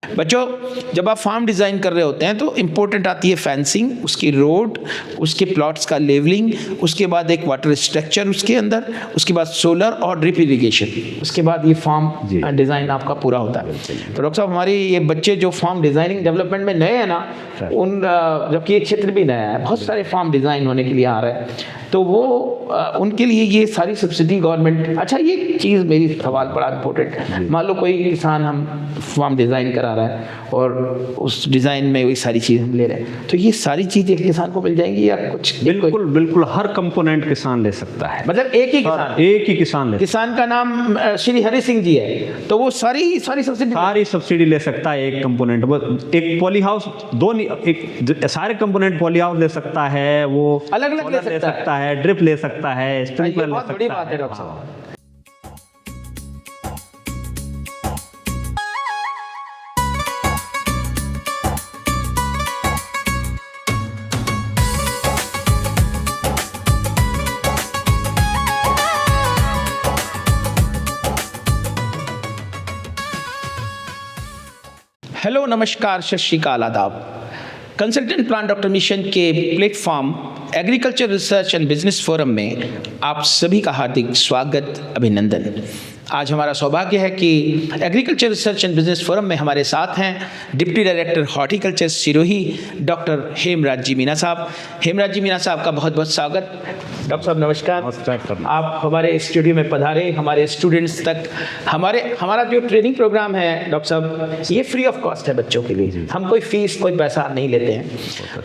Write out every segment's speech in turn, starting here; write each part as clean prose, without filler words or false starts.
बच्चों, जब आप फार्म डिज़ाइन कर रहे होते हैं तो इम्पोर्टेंट आती है फेंसिंग, उसकी रोड, उसके प्लॉट्स का लेवलिंग, उसके बाद एक वाटर स्ट्रक्चर उसके अंदर, उसके बाद सोलर और ड्रिप इरिगेशन, उसके बाद ये फार्म डिज़ाइन आपका पूरा होता है। तो डॉक्टर साहब, हमारे ये बच्चे जो फार्म डिज़ाइनिंग डेवलपमेंट में नए हैं ना, जबकि ये क्षेत्र भी नया है, बहुत सारे फार्म डिज़ाइन होने के लिए आ रहे हैं, तो वो उनके लिए ये सारी सब्सिडी गवर्नमेंट। अच्छा, ये चीज़ मेरी सवाल बड़ा इम्पोर्टेंट है। मान लो कोई किसान हम फार्म डिज़ाइन करा रहा है और उस डिज़ाइन में वही सारी चीज़ हम ले रहे हैं, तो ये सारी चीज़ एक किसान को मिल जाएंगी या कुछ? बिल्कुल बिल्कुल, हर कंपोनेंट किसान ले सकता है। मतलब एक ही किसान किसान का नाम श्री हरि सिंह जी है, तो वो सारी सब्सिडी ले सकता है। एक कंपोनेंट, एक पॉली हाउस, सारे कंपोनेंट पॉली हाउस ले सकता है, वो अलग अलग ले सकता है, ड्रिप ले सकता है, स्प्रिंकलर ले सकता है। बहुत बड़ी बात है डॉक्टर साहब। हेलो, नमस्कार, सत श्री अकाल, आदाब। कंसल्टेंट प्लान डॉक्टर मिशन के platform agriculture research and business forum में आप सभी का हार्दिक स्वागत, अभिनंदन। आज हमारा सौभाग्य है कि agriculture research and business forum में हमारे साथ हैं deputy director horticulture Sirohi doctor Hemraj ji Meena साहब। हेमराज जी मीना साहब का बहुत बहुत स्वागत। डॉक्टर साहब नमस्कार। आप हमारे स्टूडियो में पधारे, हमारे स्टूडेंट्स तक हमारा जो ट्रेनिंग प्रोग्राम है डॉक्टर साहब, ये फ्री ऑफ कॉस्ट है बच्चों के लिए, हम कोई फीस कोई पैसा नहीं लेते हैं।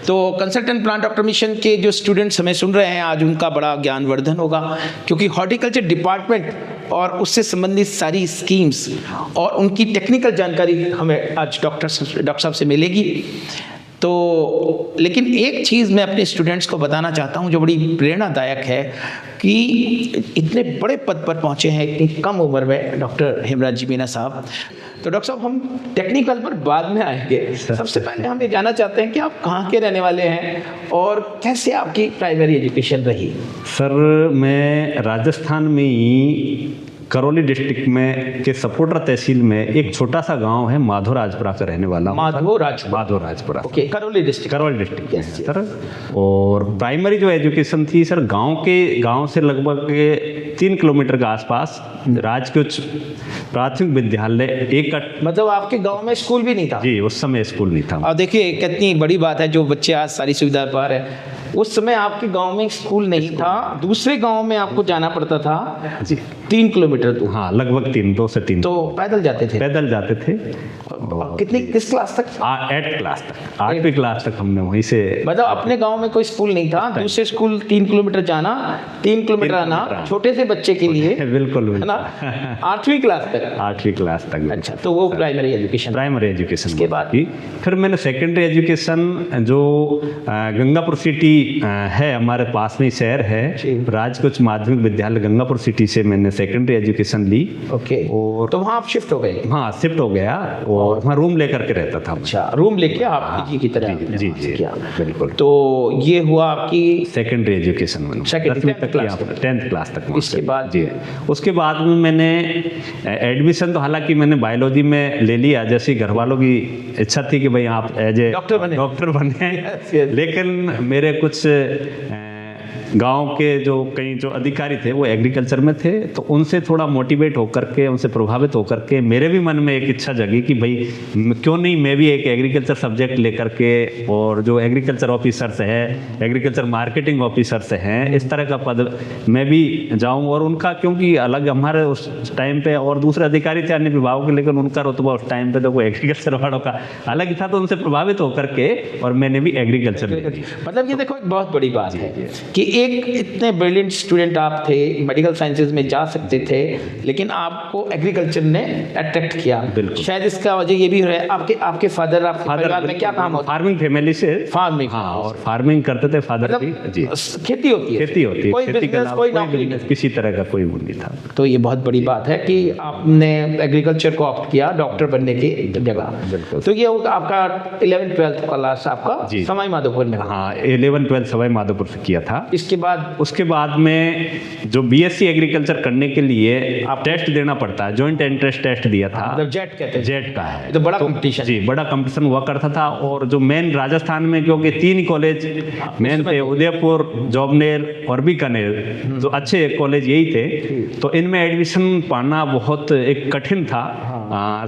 तो कंसल्टेंट प्लान डॉक्टर मिशन के जो स्टूडेंट्स हमें सुन रहे हैं, आज उनका बड़ा ज्ञानवर्धन होगा, क्योंकि हॉर्टिकल्चर डिपार्टमेंट और उससे संबंधित सारी स्कीम्स और उनकी टेक्निकल जानकारी हमें आज डॉक्टर साहब से मिलेगी। तो लेकिन एक चीज़ मैं अपने स्टूडेंट्स को बताना चाहता हूँ जो बड़ी प्रेरणादायक है, कि इतने बड़े पद पर पहुँचे हैं इतनी कम उम्र में डॉक्टर हेमराज जी मीना साहब। तो डॉक्टर साहब, हम टेक्निकल पर बाद में आएंगे, सबसे पहले हम ये जानना चाहते हैं कि आप कहाँ के रहने वाले हैं और कैसे आपकी प्राइमरी एजुकेशन रही? सर, मैं राजस्थान में ही करौली डिस्ट्रिक्ट में के सपोटरा तहसील में एक छोटा सा गांव है माधोराजपुरा का रहने वाला हूं। माधोराजपुरा, ओके, करौली डिस्ट्रिक्ट में सर। और प्राइमरी जो एजुकेशन थी सर, गांव से लगभग 3 किलोमीटर के आसपास राजकीय उच्च प्राथमिक विद्यालय मतलब आपके गांव में स्कूल भी नहीं था? जी, उस समय स्कूल नहीं था। और देखिए कितनी बड़ी बात है, जो बच्चे आज सारी सुविधा पा रहे हैं, उस समय आपके गांव में स्कूल नहीं था, दूसरे गांव में आपको जाना पड़ता था जी, 3 किलोमीटर दूर। हाँ, लगभग 2 से 3। तो पैदल जाते थे? किस क्लास तक? 8 क्लास तक, 8वीं क्लास तक हमने वहीं से। मतलब अपने गांव में कोई स्कूल नहीं था, दूसरे स्कूल 3 किलोमीटर जाना, 3 किलोमीटर आना, छोटे से बच्चे के लिए बिल्कुल है ना। 8वीं क्लास तक। अच्छा, तो वो प्राइमरी एजुकेशन के बाद फिर मैंने सेकेंडरी एजुकेशन जो गंगापुर सिटी है, हमारे पास में शहर है, राजकीय उच्च माध्यमिक विद्यालय गंगापुर सिटी से मैंने सेकेंडरी एजुकेशन ली। ओके, और तो वहाँ आप शिफ्ट हो गए? हाँ, शिफ्ट हो गया और वहाँ रूम लेकर के रहता था। अच्छा, रूम लेके आप पीजी की तरह? जी, बिल्कुल। तो ये हुआ आपकी सेकेंडरी एजुकेशन, 10th क्लास तक। इसके बाद जी, उसके बाद में मैंने एडमिशन तो हालांकि मैंने बायोलॉजी में ले लिया, जैसे घर वालों की इच्छा थी कि भाई आप एज ए डॉक्टर बने लेकिन मेरे कुछ गांव के जो अधिकारी थे वो एग्रीकल्चर में थे, तो उनसे थोड़ा मोटिवेट होकर के, उनसे प्रभावित होकर के मेरे भी मन में एक इच्छा जगी कि भाई क्यों नहीं मैं भी एक एग्रीकल्चर सब्जेक्ट लेकर के, और जो एग्रीकल्चर ऑफिसर्स है, एग्रीकल्चर मार्केटिंग ऑफिसर्स हैं, इस तरह का पद मैं भी जाऊं। और उनका क्योंकि अलग हमारे उस टाइम पे और दूसरे अधिकारी थे अन्य विभागों के, लेकिन उनका रुतबा उस टाइम पे तो कोई एग्रीकल्चर वालों का अलग ही था, तो उनसे प्रभावित होकर के और मैंने भी एग्रीकल्चर। मतलब ये देखो एक बहुत बड़ी बात है कि एक इतने ब्रिलियंट स्टूडेंट आप थे, मेडिकल साइंसेज में जा सकते थे, लेकिन आपको एग्रीकल्चर ने अट्रैक्ट किया। शायद इसका वजह ये भी है, आपके फादर परिवार में क्या काम होता? फार्मिंग फैमिली से, फार्मिंग। हाँ, और फार्मिंग करते थे फादर भी। जी, खेती होती है, कोई बिजनेस, कोई नौकरी, किसी तरह का कोई वो नहीं था। तो ये बहुत बड़ी बात है कि आपने एग्रीकल्चर को ऑप्ट किया डॉक्टर बनने की जगह। तो ये आपका 11th 12th क्लास आपका सवाई माधोपुर में? हाँ, 11th 12th सवाई माधोपुर से किया था। इसके उसके बाद में जो बीएससी एग्रीकल्चर करने के लिए आप टेस्ट देना पड़ता है, जॉइंट एंट्रेंस टेस्ट दिया था, मतलब जेट कहते हैं, जेट का है, तो बड़ा कंपटीशन। जी बड़ा कंपटीशन हुआ करता था। और जो मेन राजस्थान में, क्योंकि 3 कॉलेज मेन थे, उदयपुर, जोबनेर और बीकानेर, जो अच्छे कॉलेज यही थे, तो इनमें एडमिशन पाना बहुत एक कठिन था।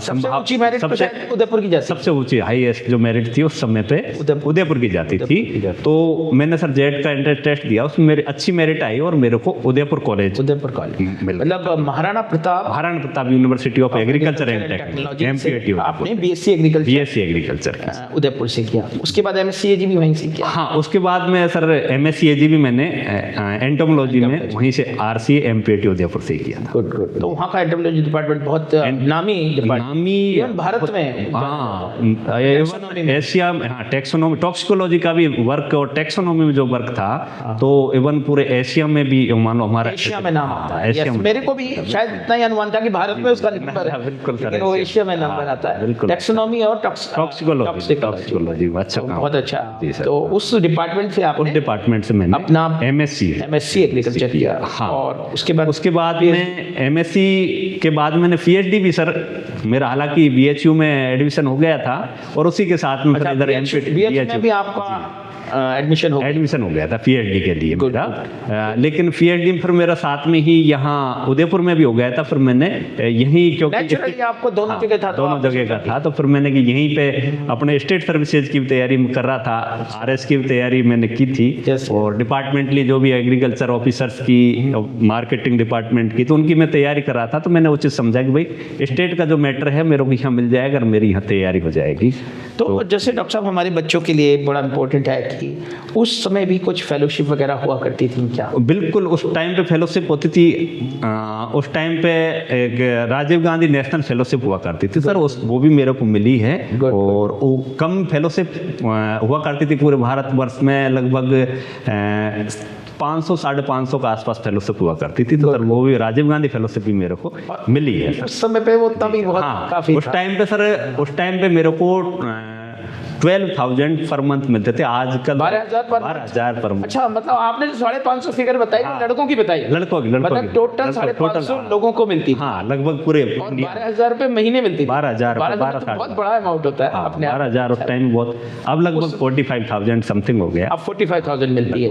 सबसे ऊंची मेरिट तो शायद उदयपुर की जाती, सबसे ऊंची हाईएस्ट जो मेरिट थी उस समय पे उदयपुर की जाती थी। तो मैंने सर जेट का एंट्रेंस टेस्ट दिया, उसमें मेरी अच्छी मेरिट आई और मेरे को उदयपुर कॉलेज मतलब Maharana Pratap university of agriculture and technology, MPAT, आपने बीएससी एग्रीकल्चर उदयपुर से किया। उसके बाद एमएससी एजी भी वहीं से किया। हाँ, उसके बाद में सर एमएससी एजी भी मैंने एंटोमोलॉजी में वहीं से आरसीए एमपीएटी उदयपुर से किया था। गुड। तो वहाँ का एंटोमोलॉजी डिपार्टमेंट बहुत नामी भारत में, हाँ, एशिया में, हाँ, टेक्सोनोमी, टॉक्सिकोलॉजी का भी वर्क और टेक्सोनोमी में जो वर्क था, तो इवन पूरे एशिया में भी मानो हमारा एशिया में नाम आता है। मेरे को भी शायद इतना ही अनुमान था कि भारत में उसका नंबर है, लेकिन वो एशिया में नंबर आता है। टेक्सोनोमी और टॉक्सिकोलॉजी, अच्छा, बहुत अच्छा। तो उस डिपार्टमेंट से आप, उस डिपार्टमेंट से मैंने अपना एमएससी एग्रीकल्चर किया। हाँ, और उसके बाद में एमएससी के बाद मैंने पीएचडी भी सर, मेरा हालांकि बीएचयू में एडमिशन हो गया था और उसी के साथ में फिर इधर बीएचयू में भी आपका एडमिशन हो गया था पीएचडी के लिए मेरा। लेकिन पीएचडी में फिर मेरा साथ में ही यहाँ उदयपुर में भी हो गया था। फिर मैंने यहीं, क्योंकि आपको दोनों जगह का था, तो फिर मैंने कि यहीं पे अपने स्टेट सर्विसेज की तैयारी कर रहा था, आरएस की तैयारी मैंने की थी, और डिपार्टमेंटली जो भी एग्रीकल्चर ऑफिसर्स की, मार्केटिंग डिपार्टमेंट की, तो उनकी मैं तैयारी कर रहा था। तो मैंने वो चीज़ समझा कि भाई स्टेट का जो मैटर है मेरे को यहाँ मिल जाएगा और मेरी यहाँ तैयारी हो जाएगी। तो जैसे डॉक्टर साहब हमारे बच्चों के लिए बड़ा इंपॉर्टेंट है कि उस समय भी कुछ फेलोशिप वगैरह हुआ करती थी क्या? बिल्कुल, उस टाइम पे फेलोशिप होती थी। उस टाइम पे एक राजीव गांधी नेशनल फेलोशिप हुआ करती थी सर, वो भी मेरे को मिली है। और वो कम फेलोशिप हुआ करती थी पूरे भारतवर्ष में, लगभग 500 साढ़े 500 का आसपास फेलोशिप हुआ करती थी। तो सर वो भी राजीव गांधी फेलोशिप भी मेरे को मिली है उस समय पे। वो तभी बहुत काफी उस टाइम पे सर, उस टाइम पे मेरे को 12,000 पर मंथ मिलते थे। आजकल 12,000 पर मंथ। अच्छा, मतलब आपने जो 550 फिगर बताई, लड़कों की बताई, लड़कों की मतलब टोटल 550 लोगों को मिलती, हाँ, लगभग पूरे 12,000 रुपए महीने मिलती। 12,000 बहुत बड़ा अमाउंट होता है अपने 12,000 उस टाइम बहुत। अब लगभग 45,000 समथिंग हो गया। अब 45,000 मिलती है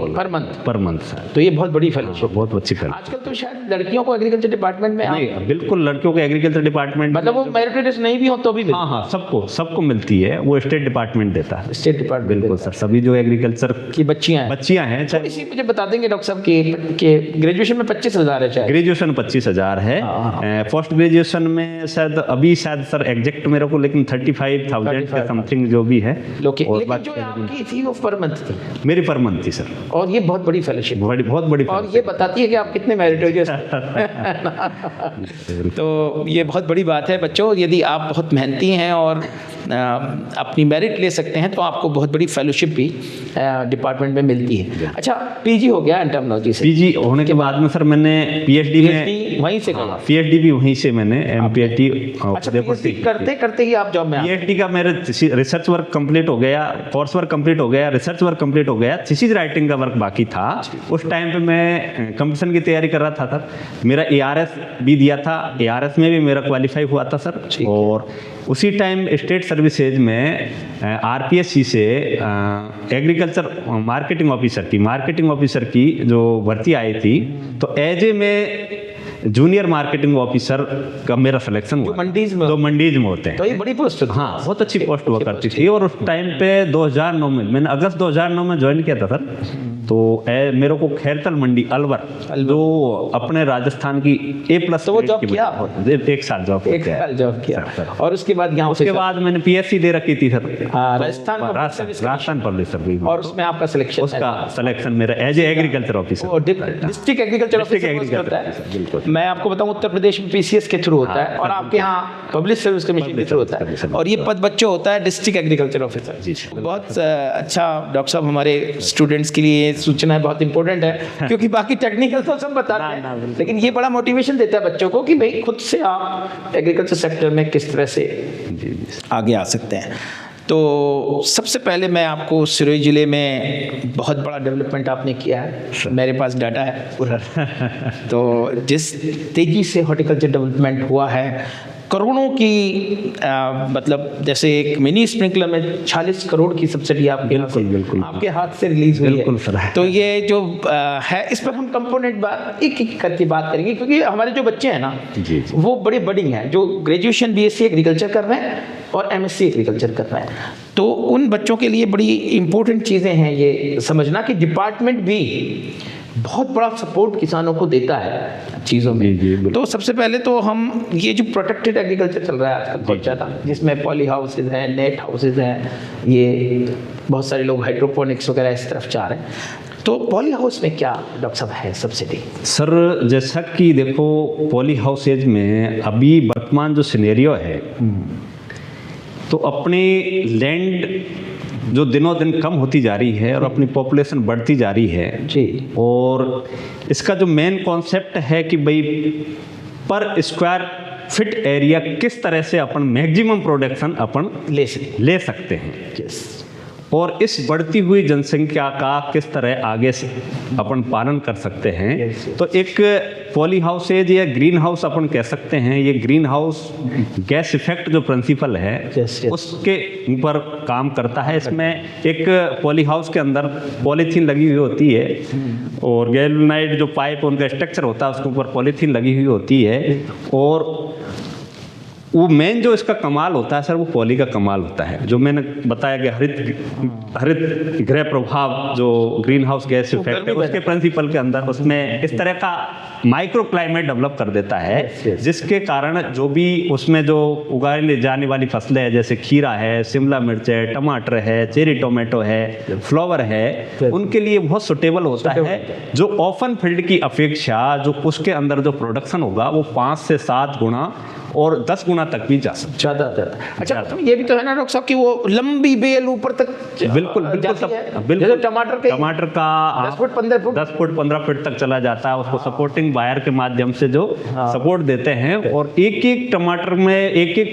पर मंथ सर। तो ये बहुत बड़ी फेलोशिप, बहुत अच्छी फेलोशिप। आजकल तो शायद लड़कियों को एग्रीकल्चर डिपार्टमेंट में नहीं, बिल्कुल लड़कियों को एग्रीकल्चर डिपार्टमेंट, मतलब वो मेरिटोरियस नहीं भी हो तो भी, हाँ, सबको मिलती है। वो स्टेट डिपार्टमेंट देता है, स्टेट डिपार्टमेंट। बिल्कुल सर, सभी जो एग्रीकल्चर की बच्चियां हैं। तो इसी मुझे बता देंगे डॉक्टर साहब कि ग्रेजुएशन में 25,000 है, चाहे ग्रेजुएशन 25,000 है। पोस्ट ग्रेजुएशन में शायद अभी सर एग्जैक्ट मेरे को, लेकिन 35,000 के समथिंग जो भी है। लेकिन जो आपकी थी वो पर मंथ थी? मेरी पर मंथ थी सर। और ये बहुत बड़ी फेलोशिप, बहुत बड़ी, और ये बताती है कि आप कितने मेरिटोरियस तो ये बहुत बड़ी बात है बच्चों। यदि आप बहुत मेहनती हैं और अपनी मेरिट ले सकते हैं तो आपको बहुत बड़ी फेलोशिप भी डिपार्टमेंट में मिलती है। अच्छा, पीजी हो गया एंटोमोलॉजी से? पीजी होने के बाद में सर मैंने पीएचडी में वहीं से करा। पीएचडी भी वहीं से मैंने एमपीएटी करते करते ही आप जॉब में? पीएचडी का मेरे रिसर्च वर्क कंप्लीट हो गया, कोर्स वर्क कंप्लीट हो गया, रिसर्च वर्क कंप्लीट हो गया, थीसिस राइटिंग का वर्क बाकी था। उस टाइम पे मैं कंपटीशन की तैयारी कर रहा था सर। मेरा एआरएस भी दिया था, एआरएस में भी मेरा क्वालिफाई हुआ था सर। और उसी टाइम स्टेट सर्विसेज में आरपीएससी से एग्रीकल्चर मार्केटिंग ऑफिसर की जो भर्ती आई थी, तो एज ए में जूनियर मार्केटिंग ऑफिसर का मेरा सिलेक्शन हुआ। मंडीज में होते हैं, तो ये बड़ी पोस्ट, हाँ, बहुत अच्छी पोस्ट हुआ करती थी। और उस टाइम पे 2009 में मैंने अगस्त 2009 में ज्वाइन किया था सर। तो मेरे को खैरतल मंडी अलवर, जो अपने राजस्थान की A+ तो वो जॉब किया, एक साल जॉब किया। और उसके बाद यहाँ, उसके बाद मैंने पीएससी दे रखी थी सर, राजस्थान पब्लिक सर्विस, और उसमें आपका सिलेक्शन मेरा as a agriculture officer, district agriculture officer. मैं आपको बताऊं, उत्तर प्रदेश में पीसीएस के थ्रू होता है, और आपके यहाँ पब्लिक सर्विस कमीशन के थ्रू होता है, और ये पद बच्चों होता है डिस्ट्रिक्ट एग्रीकल्चर ऑफिसर। बहुत अच्छा डॉक्टर साहब, हमारे स्टूडेंट्स के लिए सूचना बहुत इंपॉर्टेंट है, क्योंकि बाकी टेक्निकल तो सब बताते हैं, लेकिन ये बड़ा मोटिवेशन देता है बच्चों को कि भाई खुद से आप एग्रीकल्चर सेक्टर में किस तरह से आगे आ सकते हैं। तो सबसे पहले मैं आपको सिरोही ज़िले में बहुत बड़ा डेवलपमेंट आपने किया है, मेरे पास डाटा है पूरा। तो जिस तेज़ी से हॉर्टिकल्चर डेवलपमेंट हुआ है, करोड़ों की मतलब जैसे एक मिनी स्प्रिंकलर में 40 करोड़ की सब्सिडी आपके हाथ से रिलीज हुई है। तो ये जो है, इस पर हम कंपोनेंट एक एक करके बात करेंगे, क्योंकि हमारे जो बच्चे हैं ना वो बड़े बडिंग हैं, जो ग्रेजुएशन बीएससी एग्रीकल्चर कर रहे हैं और एमएससी एग्रीकल्चर कर रहे हैं। तो उन बच्चों के लिए बड़ी इंपॉर्टेंट चीज़ें हैं ये समझना कि डिपार्टमेंट भी बहुत बड़ा सपोर्ट किसानों को देता है चीज़ों में। तो सबसे पहले तो हम ये जो प्रोटेक्टेड एग्रीकल्चर चल रहा है आजकल बहुत ज़्यादा, जिसमें पॉली हाउसेज हैं, नेट हाउसेज हैं, ये बहुत सारे लोग हाइड्रोपोनिक्स वगैरह इस तरफ जा रहे हैं। तो पॉली हाउस में क्या डॉक्टर साहब है सब्सिडी? सर जैसा कि देखो पॉली हाउसेज में अभी वर्तमान जो सिनेरियो है, तो अपनी लैंड जो दिनों दिन कम होती जा रही है और अपनी पॉपुलेशन बढ़ती जा रही है जी, और इसका जो मेन कॉन्सेप्ट है कि भाई पर स्क्वायर फिट एरिया किस तरह से अपन मैक्सिमम प्रोडक्शन अपन ले सकते हैं, और इस बढ़ती हुई जनसंख्या का किस तरह आगे से अपन पालन कर सकते हैं। तो एक पॉली हाउसेज या ग्रीन हाउस अपन कह सकते हैं, ये ग्रीन हाउस गैस इफेक्ट जो प्रिंसिपल है उसके ऊपर काम करता है। इसमें एक पॉली हाउस के अंदर पॉलीथीन लगी हुई होती है और गैल्वेनाइड जो पाइप उनका स्ट्रक्चर होता है उसके ऊपर पॉलीथीन लगी हुई होती है, और वो मेन जो इसका कमाल होता है सर, वो पॉली का कमाल होता है, जो मैंने बताया कि हरित गृह प्रभाव जो ग्रीन हाउस गैस इफेक्ट है उसके प्रिंसिपल के अंदर उसमें इस तरह का माइक्रो क्लाइमेट डेवलप कर देता है, जिसके कारण जो भी उसमें जो उगाई ले जाने वाली फसलें हैं, जैसे खीरा है, शिमला मिर्च है, टमाटर है, चेरी टोमेटो है, फ्लावर है, उनके लिए बहुत सुटेबल होता है। जो ओपन फील्ड की अपेक्षा जो उसके अंदर जो प्रोडक्शन होगा वो 5 से 7 गुना और 10 गुना तक भी जा सकता ज़्यादा। अच्छा, तो ये भी तो है ना डॉक्टर साहब कि वो लंबी बेल ऊपर तक बिल्कुल टमाटर का 10 फुट 15 फुट तक चला जाता है, उसको सपोर्टिंग वायर के माध्यम से जो सपोर्ट देते हैं, और एक एक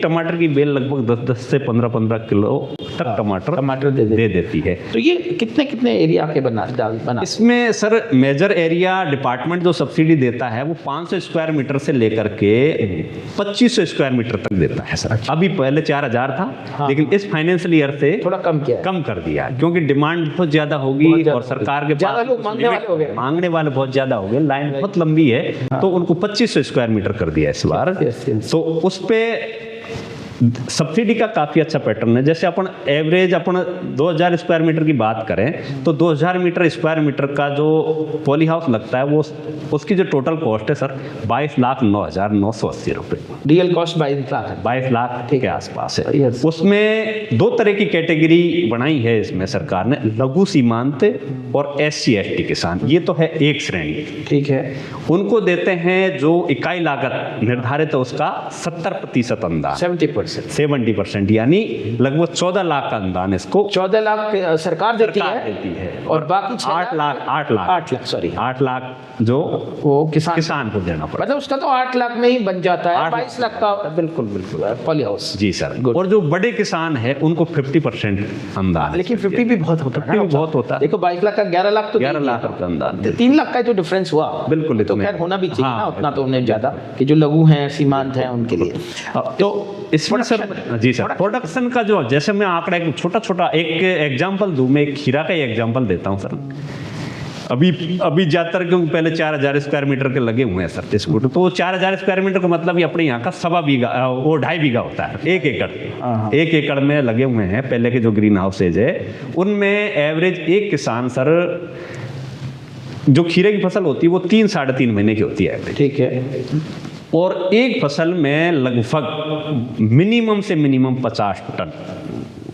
टमाटर की बेल लगभग 10 से 15 किलो तक टमाटर दे देती है। तो ये कितने एरिया के बना? इसमें सर मेजर एरिया डिपार्टमेंट जो सब्सिडी देता है वो 500 स्क्वायर मीटर से लेकर के 2500 स्क्वायर मीटर तक देता है सर। अभी पहले 4000 था, लेकिन इस फाइनेंशियल ईयर से थोड़ा कम कर दिया, क्योंकि डिमांड बहुत ज्यादा होगी और सरकार के पास लोग मांगने वाले बहुत ज्यादा हो गए, लाइन बहुत लंबी है, तो उनको 2500 स्क्वायर मीटर कर दिया इस बार। तो उस पे सब्सिडी का काफ़ी अच्छा पैटर्न है। जैसे अपन एवरेज 2000 स्क्वायर मीटर की बात करें तो 2000 स्क्वायर मीटर का जो पॉली हाउस लगता है वो उसकी जो टोटल कॉस्ट है सर 22,09,980 रुपये। रियल कॉस्ट 22 लाख के आसपास है। उसमें 2 तरह की कैटेगरी बनाई है इसमें सरकार ने, लघु सीमांत और SC/ST किसान। ये तो है एक श्रेणी, ठीक है। उनको देते हैं जो इकाई लागत निर्धारित है उसका 70% अनुदान, 70%, यानी लगभग 14 लाख का अनुदान। इसको 14 लाख सरकार देती है और बाकी 8 लाख जो वो किसान को देना पड़ता है। मतलब उसका तो 8 लाख में ही बन जाता है, 22 लाख का बिल्कुल पॉली हाउस। जी सर। और जो बड़े किसान है उनको 50% अनुदान। लेकिन 50 भी बहुत होता है, बहुत होता है। देखो 22 लाख का 11 लाख तो 11 लाख का अनुदान, 3 लाख का जो डिफरेंस हुआ बिल्कुल, तो खैर होना भी चाहिए ना, उतना तो उन्हें ज्यादा कि जो लघु हैं सीमांत हैं उनके लिए। तो इसमें सर जी सर प्रोडक्शन का जो, जैसे मैं आंकड़ा एक छोटा एक एग्जांपल दूं, मैं एक खीरा का ही एग्जांपल देता हूं सर। अभी ज्यादातर क्योंकि पहले 4000 स्क्वायर मीटर के लगे हुए हैं सर इसको, तो 4000 स्क्वायर मीटर का मतलब अपने यहाँ का 1.25 बीघा वो 2.5 बीघा होता है, 1 एकड़ में लगे हुए हैं पहले के जो ग्रीन हाउसेज है उनमें। एवरेज एक किसान सर जो खीरे की फसल होती है वो 3-3.5 महीने की होती है, ठीक है। और एक फसल में लगभग मिनिमम से मिनिमम 50 टन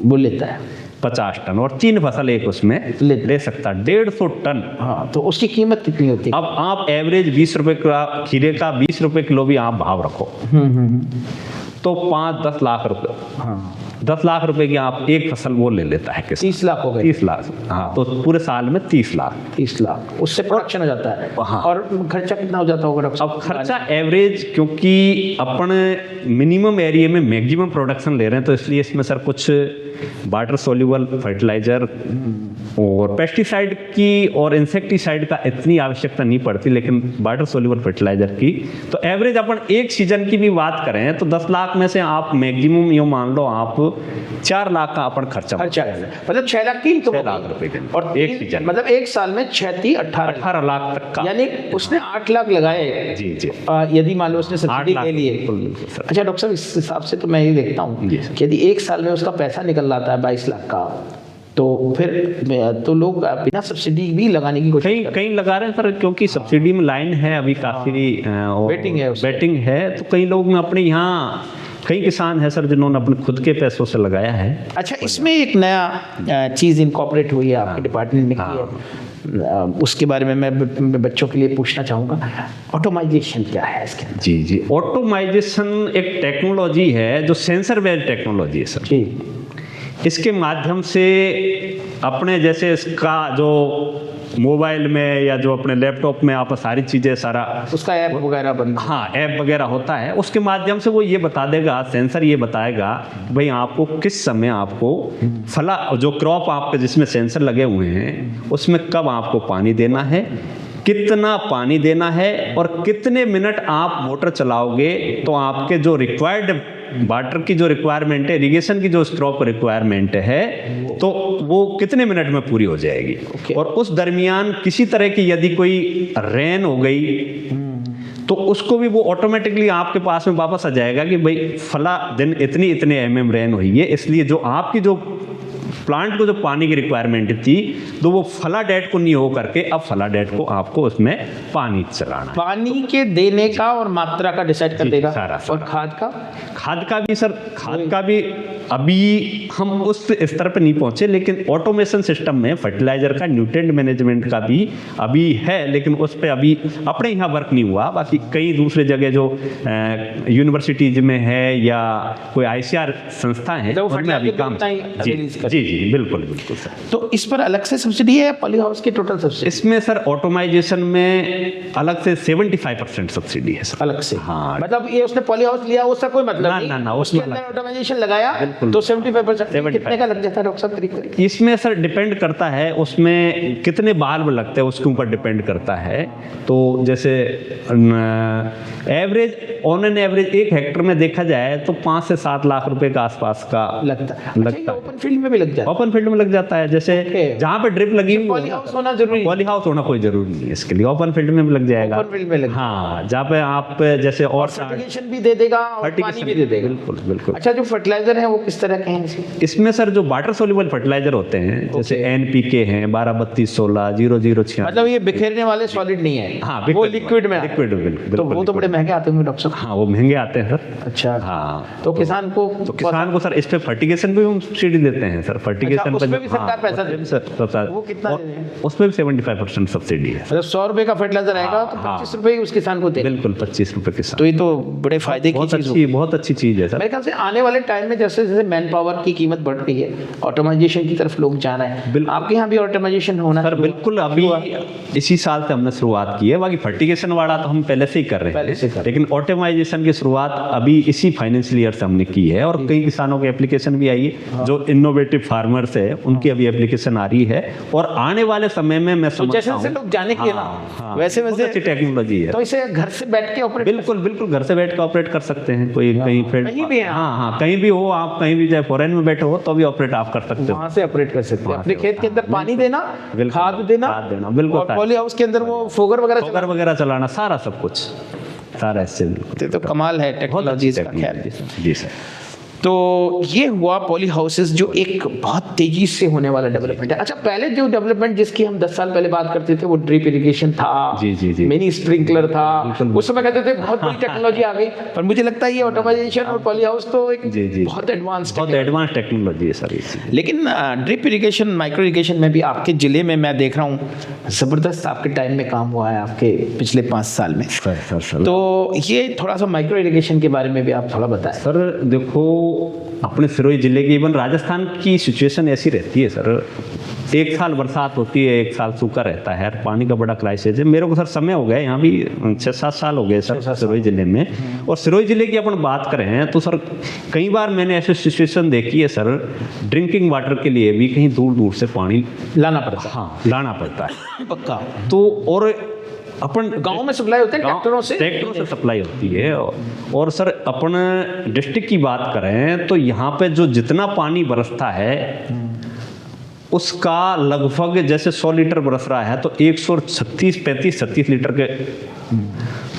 वो लेता है, 50 टन, और 3 फसल एक उसमें ले सकता है 150 टन। हाँ, तो उसकी कीमत कितनी होती है? अब आप एवरेज 20 रुपए का खीरे का 20 रुपए किलो भी आप भाव रखो तो 5-10 लाख रुपए। हाँ, 10 लाख रुपए की आप एक फसल वो ले लेता है किसान। 30 लाख हो गए। 30 लाख, हाँ, तो पूरे साल में 30 लाख। 30 लाख उससे प्रोडक्शन हो जाता है। हाँ। और खर्चा कितना हो जाता होगा डॉक्टर? अब खर्चा एवरेज, क्योंकि अपन मिनिमम एरिया में मैक्सिमम प्रोडक्शन ले रहे हैं, तो इसलिए इसमें सर कुछ वाटर सोल्यूबल फर्टिलाइजर और पेस्टिसाइड की और इंसेक्टिसाइड का इतनी आवश्यकता नहीं पड़ती, लेकिन वाटर सोल्यूबल फर्टिलाइजर की तो एवरेज अपन एक सीजन की भी बात करें तो 10 लाख में से आप मैक्सिमम यो मान लो आप 4 लाख का अपन खर्चा मतलब 6 लाख की तो 6 लाख रुपए के और एक सीजन, मतलब एक साल में 6 18 लाख तक का, यानी उसने 8 लाख लगाए। जी जी। यदि मान लो उसने सब्सिडी ले लिए। बिल्कुल सर। अच्छा डॉक्टर साहब, इस हिसाब से तो मैं ये देखता हूँ कि यदि एक साल में उसका पैसा निकल जाता है 22 लाख का, तो फिर तो लोग बिना सब्सिडी भी लगाने की कोशिश कहीं लगा रहे हैं सर, क्योंकि सब्सिडी में लाइन है अभी काफी, वेटिंग है, तो कई लोग में अपने यहाँ कई किसान है सर जिन्होंने अपने खुद के पैसों से लगाया है। अच्छा, इसमें एक नया चीज़ इनकॉर्पोरेट हुई है आपके डिपार्टमेंट में की है, उसके बारे में मैं बच्चों के लिए पूछना चाहूँगा। ऑटोमाइजेशन क्या है इसके अंदर? जी जी, ऑटोमाइजेशन एक टेक्नोलॉजी है जो सेंसर बेस्ड टेक्नोलॉजी है सर जी। इसके माध्यम से अपने जैसे इसका जो मोबाइल में या जो अपने लैपटॉप में आप सारी चीज़ें सारा उसका ऐप वगैरह बन, हाँ ऐप वगैरह होता है, उसके माध्यम से वो ये बता देगा, सेंसर ये बताएगा भाई आपको किस समय आपको फला जो क्रॉप आपके जिसमें सेंसर लगे हुए हैं उसमें कब आपको पानी देना है, कितना पानी देना है और कितने मिनट आप मोटर चलाओगे तो आपके जो रिक्वायर्ड वाटर की जो रिक्वायरमेंट है, इरिगेशन की जो क्रॉप रिक्वायरमेंट है, तो वो कितने मिनट में पूरी हो जाएगी। और उस दरमियान किसी तरह की यदि कोई रेन हो गई तो उसको भी वो ऑटोमेटिकली आपके पास में वापस आ जाएगा कि भाई फला दिन इतने mm रेन हुई है, इसलिए जो आपकी जो प्लांट को जो पानी की रिक्वायरमेंट थी तो वो फला डेट को नहीं हो करके अब फला डेट को आपको उसमें पानी चलाना, पानी के देने का और मात्रा का डिसाइड कर देगा। सारा। और खाद का भी सर, खाद का भी अभी हम उस स्तर पर नहीं पहुंचे, लेकिन ऑटोमेशन सिस्टम में फर्टिलाइजर का न्यूट्रिएंट मैनेजमेंट का भी अभी है, लेकिन उस पर अभी अपने यहाँ वर्क नहीं हुआ। बाकी कई दूसरे जगह जो यूनिवर्सिटीज में है या कोई ICR संस्था है उनमें अभी काम। जी जी बिल्कुल सर। तो इस पर अलग से सब्सिडी है, पॉली हाउस की टोटल सब्सिडी? इसमें सर ऑटोमाइजेशन में अलग से 75% सब्सिडी है सर, अलग से। हाँ, मतलब ये उसने पॉली हाउस लिया उसका कोई मतलब नहीं, ना उसके अंदर ऑटोमाइजेशन लगाया तो 75%। कितने का लग जाता है डॉक्टर साहब करीब? इसमें सर डिपेंड करता है उसमें कितने बाल्ब लगते हैं उसके ऊपर डिपेंड करता है। तो जैसे average on an average 1 Hector में देखा जाए तो 5 से 7 लाख रुपए के आसपास का लगता है। ओपन फील्ड में भी लग जाता है? ओपन फील्ड में लग जाता है, जैसे जहाँ पे ड्रिप लगी हुई, पॉली हाउस होना जरूरी? पॉली हाउस होना कोई जरूरी नहीं है इसके लिए, ओपन फील्ड में भी लग जाएगा। ओपन फील्ड में लग, हाँ, जहाँ पे आप जैसे और फर्टिलाइजेशन भी दे देगा और पानी भी दे देगा। बिल्कुल। अच्छा, जो फर्टिलाइजर है वो किस तरह के हैं? इसमें सर जो वाटर सोल्यूबल फर्टिलाइजर होते हैं जैसे NPK हैं 12 32 16 00 मतलब ये बिखेरने वाले सॉलिड नहीं है? हाँ, वो लिक्विड में। बिल्कुल। तो वो तो बड़े महंगे आते होंगे डॉक्टर साहब? हाँ, वो महंगे आते हैं सर। अच्छा, हाँ। तो किसान को सर इस पे फर्टिगेशन भी हम सब्सिडी देते हैं सर। फर्टिगेशन पे भी सरकार पैसा देती है? वो कितना? उसमें भी 75% सब्सिडी है। मतलब 100 रुपए का फर्टिलाइजर आएगा तो 25 रुपए उस किसान को दे? बिल्कुल, 25 रुपए किसान। तो ये तो बड़े फायदे की चीज है, बहुत अच्छी चीज है सर। मेरे ख्याल से आने वाले टाइम में जैसे जैसे मैन पावर की कीमत बढ़ रही है, ऑटोमाइजेशन की तरफ लोग जा रहे हैं। आपके यहाँ भी ऑटोमाइजेशन होना? सर बिल्कुल, अभी इसी साल से हमने शुरुआत की है। बाकी फर्टिगेशन वाला तो हम पहले से ही कर रहे हैं, लेकिन ऑटोमाइजेशन की शुरुआत अभी इसी फाइनेंशियल ईयर से हमने की है। और कई किसानों की एप्लीकेशन भी आई है, जो इनोवेटिव फार्मर्स है उनकी अभी एप्लीकेशन आ रही है। और आने वाले समय में मैं समझता हूं लोग जाने के ना वैसे अच्छी टेक्नोलॉजी है, तो इसे घर से बैठ के ऑपरेट? बिल्कुल घर से बैठ के ऑपरेट कर सकते हैं। कोई कहीं भी है? हाँ, कहीं भी हो आप, कहीं भी चाहे फॉरेन में बैठे हो तो भी ऑपरेट आप कर सकते हो, वहां से ऑपरेट कर सकते हैं। अपने खेत के अंदर पानी देना, खाद देना, बिल्कुल, पॉली हाउस के अंदर वो फोगर वगैरह चलाना, सारा सब कुछ, सारा इससे। तो कमाल है टेक्नोलॉजी का। खैर जी सर। तो ये हुआ पॉली हाउसेस, जो एक बहुत तेजी से होने वाला डेवलपमेंट है। अच्छा, पहले जो डेवलपमेंट जिसकी हम 10 साल पहले बात करते थे वो ड्रिप इरिगेशन था, जी। मिनी स्प्रिंकलर था, उस समय कहते थे बहुत बड़ी टेक्नोलॉजी आ गई। पर मुझे लगता है ये ऑटोमाइजेशन और पॉली हाउस तो एक बहुत एडवांस टेक्नोलॉजी है सर। लेकिन ड्रिप इरिगेशन, माइक्रो इरिगेशन में भी आपके जिले में मैं देख रहा हूँ जबरदस्त आपके टाइम में काम हुआ है, आपके पिछले 5 साल में। तो ये थोड़ा सा माइक्रो इरिगेशन के बारे में भी आप थोड़ा बताएं। सर देखो, अपने सिरोही जिले की, इवन राजस्थान की सिचुएशन ऐसी रहती है सर, एक साल बरसात होती है, एक साल सूखा रहता है, पानी का बड़ा क्राइसिस है। मेरे को सर समय हो गया यहाँ भी 6-7 साल हो गए सर सिरोही जिले में। और सिरोही जिले की अपन बात करें तो सर कई बार मैंने ऐसी सिचुएशन देखी है सर, ड्रिंकिंग वाटर के लिए भी कहीं दूर दूर से पानी लाना पड़ता है। हाँ लाना पड़ता है पक्का। तो और अपन गांव में सप्लाई होते हैं ट्रैक्टरों से सप्लाई होती है। और सर अपन डिस्ट्रिक्ट की बात करें तो यहाँ पे जो जितना पानी बरसता है उसका लगभग जैसे 100 लीटर बरस रहा है तो 136-35-36 लीटर के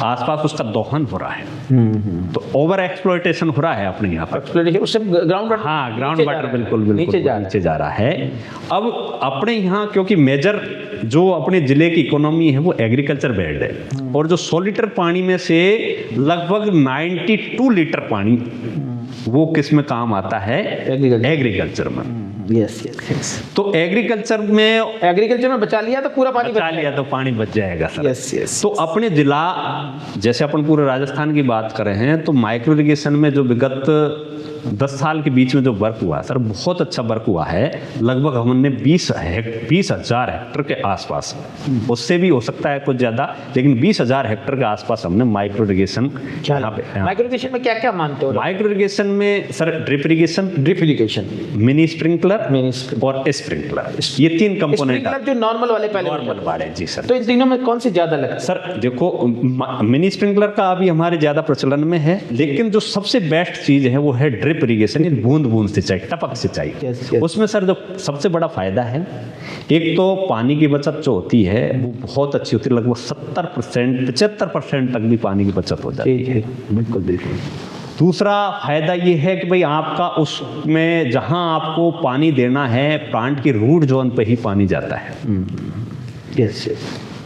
आसपास उसका दोहन हो रहा है। तो ओवर एक्सप्लॉयटेशन हो रहा है अपने यहाँ पर। उससे ग्राउंड वाटर, हाँ ग्राउंड वाटर बिल्कुल नीचे जा रहा है। अब अपने यहाँ क्योंकि मेजर जो अपने जिले की इकोनॉमी है वो एग्रीकल्चर बेस्ड है, और जो 100 लीटर पानी में से लगभग 92 लीटर पानी वो किस में काम आता है? एग्रीकल्चर में। यस। तो एग्रीकल्चर में बचा लिया तो पूरा पानी बचा लिया तो पानी बच जाएगा सर। यस। तो अपने जिला जैसे अपन पूरे राजस्थान की बात कर रहे हैं तो माइक्रो इरिगेशन में जो विगत 10 साल के बीच में जो वर्क हुआ सर, बहुत अच्छा वर्क हुआ है। लगभग हमने 20,000 हेक्टर के आसपास, उससे भी हो सकता है कुछ ज्यादा, लेकिन 20,000 हेक्टर के आसपास हमने माइक्रो इरिगेशन। माइक्रो इरिगेशन में क्या क्या मानते हो? माइक्रो इरिगेशन में sir drip irrigation, mini sprinkler और स्प्रिंकलर, ये 3 कंपोनेंट। जो नॉर्मल वाले जी सर। तो इन तीनों में कौन सी ज्यादा लगता है? सर देखो मिनी स्प्रिंकलर का अभी हमारे ज्यादा प्रचलन में है, लेकिन जो सबसे बेस्ट चीज है वो है ड्रिप इरिगेशन, बूंद बूंद सिंचाई, टपक सिंचाई। उसमें सर जो सबसे बड़ा फायदा है, एक तो पानी की बचत जो होती है वो बहुत अच्छी होती है, लगभग 70% 75% तक भी पानी की बचत हो जाती है। बिल्कुल। दूसरा फायदा ये है कि भाई आपका उसमें जहां आपको पानी देना है प्लांट की रूट जोन पे ही पानी जाता है।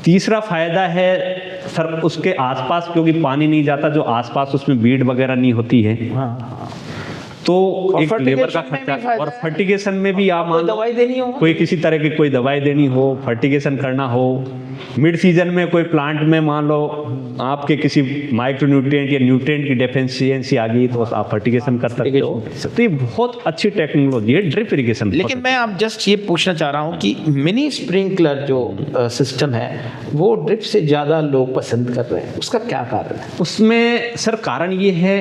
तीसरा फायदा है सर उसके आसपास क्योंकि पानी नहीं जाता, जो आसपास उसमें बीड वगैरह नहीं होती है, तो एक लेबर का खर्चा। और फर्टिगेशन में भी आप दवाई देनी हो, कोई किसी तरह की कोई दवाई देनी हो, फर्टिगेशन करना हो, मिड सीजन में कोई प्लांट में मान लो आपके किसी माइक्रो न्यूट्रिएंट या न्यूट्रिएंट की डेफिशिएंसी आ गई तो आप फर्टिगेशन कर सकते हो। तो ये बहुत अच्छी टेक्नोलॉजी है ड्रिप इरिगेशन। लेकिन मैं आप जस्ट ये पूछना चाह रहा हूँ कि मिनी स्प्रिंकलर जो सिस्टम है वो ड्रिप से ज़्यादा लोग पसंद कर रहे हैं, उसका क्या कारण है? उसमें सर कारण ये है,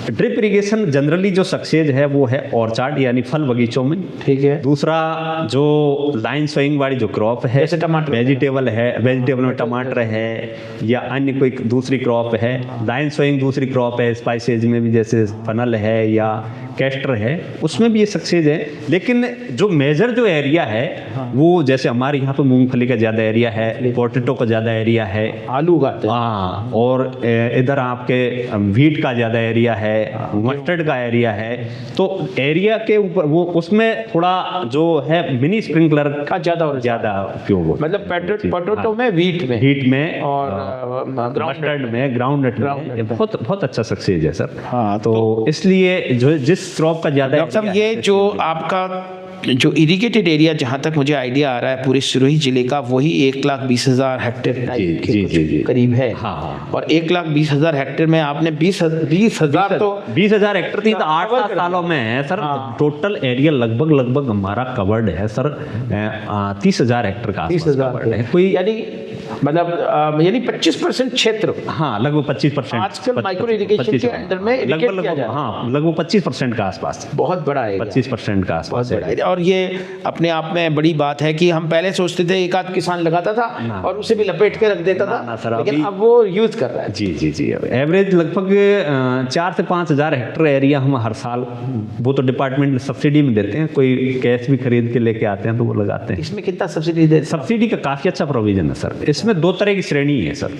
ड्रिप इरिगेशन जनरली जो सक्सेस है वो है ऑर्चार्ड यानी फल बगीचों में। ठीक है। दूसरा जो लाइन सोइंग वाली जो क्रॉप है, जैसे टमाटर, वेजिटेबल में टमाटर है या अन्य कोई दूसरी क्रॉप है। लाइन सोइंग दूसरी क्रॉप है, स्पाइसेज में भी जैसे फनल है या कैस्टर है, उसमें भी ये सक्सेस है। लेकिन जो मेजर जो एरिया है वो जैसे हमारे यहाँ पे मूंगफली का ज़्यादा एरिया है, पोटैटो का ज़्यादा एरिया है, आलू उगाते हैं, हाँ, और इधर आपके वीट का ज़्यादा एरिया है, मस्टर्ड का एरिया है। तो एरिया के ऊपर वो उसमें थोड़ा जो है मिनी स्प्रिंकलर का ज़्यादा उपयोग होता है। मतलब पोटैटो में, हीट में और मस्टर्ड में, ग्राउंड में बहुत अच्छा सक्सेस है सर। हाँ, तो इसलिए जो जिस क्रॉप का ज़्यादा। डॉक्टर साहब ये जो आपका जो इरिगेटेड एरिया जहाँ तक मुझे आइडिया आ रहा है पूरे सिरोही जिले का, वही 1,20,000 हेक्टेयर के करीब है। हाँ। और 1,20,000 हेक्टेयर में आपने 20,000 तो 20,000 हेक्टेयर थी तो 8 सालों में है सर। टोटल एरिया लगभग हमारा कवर्ड है सर 30,000 हेक्टेयर का। 30,000 है कोई, यानी मतलब यानी 25% क्षेत्र। हाँ, लगभग 25%। आजकल माइक्रो इरिगेशन के अंडर में लगभग 25% का आसपास, बहुत बड़ा है, 25% का आसपास है। और ये अपने आप में बड़ी बात है कि हम पहले सोचते थे एक आध किसान लगाता था और उसे भी लपेट के रख देता था, लेकिन अब वो यूज कर रहा है। जी। एवरेज लगभग 4 से 5,000 हेक्टेयर एरिया हम हर साल, वो तो डिपार्टमेंट सब्सिडी में देते हैं, कोई कैश भी खरीद के लेके आते हैं तो वो लगाते हैं। इसमें कितना सब्सिडी देते हैं? सब्सिडी का काफी अच्छा प्रोविजन है सर। इसमें 2 तरह की श्रेणी है सर,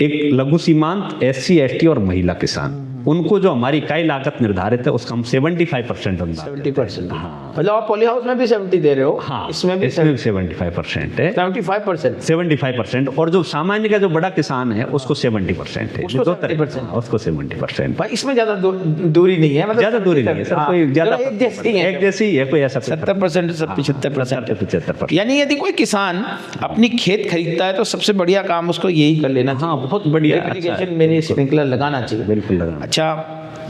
एक लघु सीमांत, SC ST और महिला किसान। उनको जो हमारी इकाई लागत निर्धारित है उसका हम 75% 70%। हाँ, मतलब आप पॉली हाउस में भी 70 दे रहे हो? हाँ, इसमें भी 75% है। 75%। और जो सामान्य का जो बड़ा किसान है उसको 70% है। उसको 70%। उसको 70%। भाई इसमें ज्यादा दूरी नहीं है, मतलब ज्यादा दूरी नहीं है सर, कोई ज्यादा एक जैसी है, कोई ऐसा 70% 75%। यानी यदि कोई किसान अपनी खेत खरीदता है तो सबसे बढ़िया काम उसको यही कर लेना चाहिए। हाँ, बहुत बढ़िया इरिगेशन मिनी स्प्रिंकलर लगाना चाहिए। बिल्कुल लगाना। अच्छा,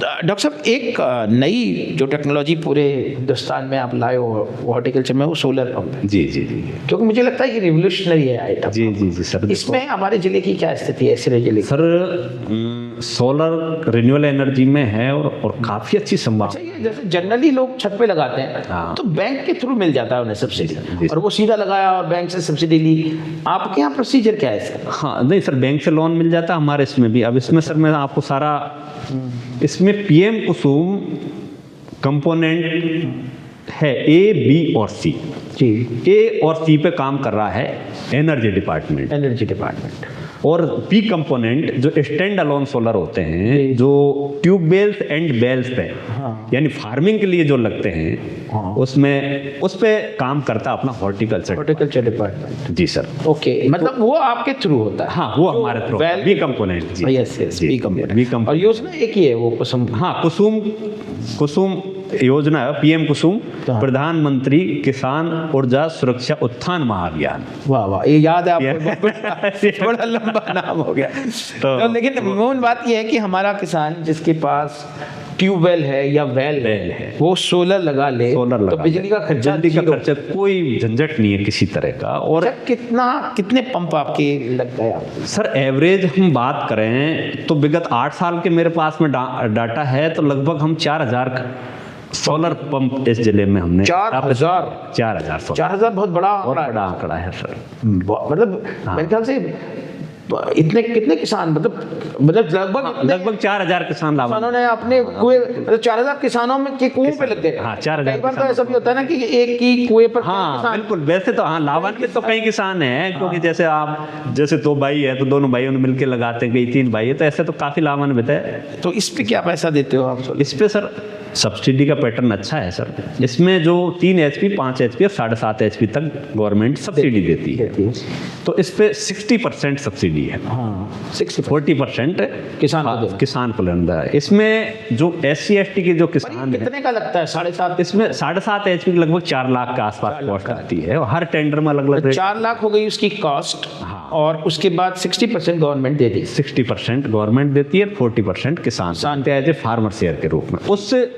डॉक्टर साहब, एक नई जो टेक्नोलॉजी पूरे हिंदुस्तान में आप लाए हो हॉर्टिकल्चर में, वो सोलर पंप है, जी जी जी क्योंकि मुझे लगता है ये रिवोल्यूशनरी है आइटम। जी जी जी सर। इसमें हमारे जिले की क्या स्थिति है, सिरे जिले की? सर सोलर रिन्यूएबल एनर्जी में है और काफ़ी अच्छी संभावना। अच्छा, ये जैसे जनरली लोग छत पे लगाते हैं, हाँ। तो बैंक के थ्रू मिल जाता है उन्हें सब्सिडी, जी। और वो सीधा लगाया और बैंक से सब्सिडी ली। आपके यहाँ प्रोसीजर क्या है इसका? हाँ नहीं सर, बैंक से लोन मिल जाता है हमारे इसमें भी। अब इसमें सर मैं आपको सारा, इसमें पीएम कुसुम कंपोनेंट है ए, बी और सी। जी। ए और सी पे काम कर रहा है एनर्जी डिपार्टमेंट, एनर्जी डिपार्टमेंट। और बी कंपोनेंट जो स्टैंड अलोन सोलर होते हैं, जो ट्यूबवेल्स एंड बेल्स पे, हाँ। यानी फार्मिंग के लिए जो लगते हैं, हाँ। उसमें उस पे काम करता अपना हॉर्टिकल्चर। Horticulture department. जी सर। ओके, मतलब वो आपके थ्रू होता है? हाँ, वो हमारे थ्रू, वेल बी कंपोनेंट। जी यस यस, जी, बी बी कंपोनेंट। कंपोनेंट। और योजना एक ही है वो कुसुम? हाँ, कुसुम योजना है, पीएम कुसुम, हाँ। प्रधानमंत्री किसान ऊर्जा सुरक्षा उत्थान महाअभियान। वाह वाह, ये याद है आपको? बड़ा लंबा नाम हो गया। तो लेकिन मूल बात ये है कि हमारा किसान जिसके पास ट्यूबवेल है या वेल है, वो सोलर लगा ले, तो बिजली का खर्चा, कोई झंझट नहीं है किसी तरह का। और कितने पंप आपके लग गए? सर एवरेज हम बात करें तो विगत 8 साल के मेरे पास में डाटा है, तो लगभग हम 4000 सोलर पंप इस जिले में हमने 4000 बहुत बड़ा आंकड़ा है सर। मतलब मेरे ख्याल से इतने कितने किसान, मतलब लगभग 4000 किसानों ने अपने कुएं, मतलब 4000 किसानों में के कुएं पे लग गए। हाँ, 4000। कई बार तो ऐसा भी होता है ना कि एक ही कुएं पर। हाँ बिल्कुल, वैसे तो हाँ लाभान्वित तो कई किसान हैं, क्योंकि जैसे आप जैसे 2 भाई है तो दोनों भाइयों ने मिलकर लगाते हैं, कई 3 भाई है, तो ऐसे तो काफी लाभान्वित है। तो इस पे क्या पैसा देते हो आप? इस पे सर सब्सिडी का पैटर्न अच्छा है सर। इसमें जो 3 HP, 5 HP और 7.5 HP तक गवर्नमेंट सब्सिडी देती है, तो इस पे 60% सब्सिडी है। हाँ, 40% किसान को लेना है। इसमें जो SC ST के जो किसान कितने का लगता है? 7.5? इसमें 7.5 HP लगभग 4 लाख के आसपास कॉस्ट आती है, और हर टेंडर में अलग अलग 4 लाख हो गई उसकी कॉस्ट। हाँ। और उसके बाद 60% गवर्नमेंट देती है। 60% गवर्नमेंट देती है, 40% किसान एज ए फार्मर शेयर के रूप में। उससे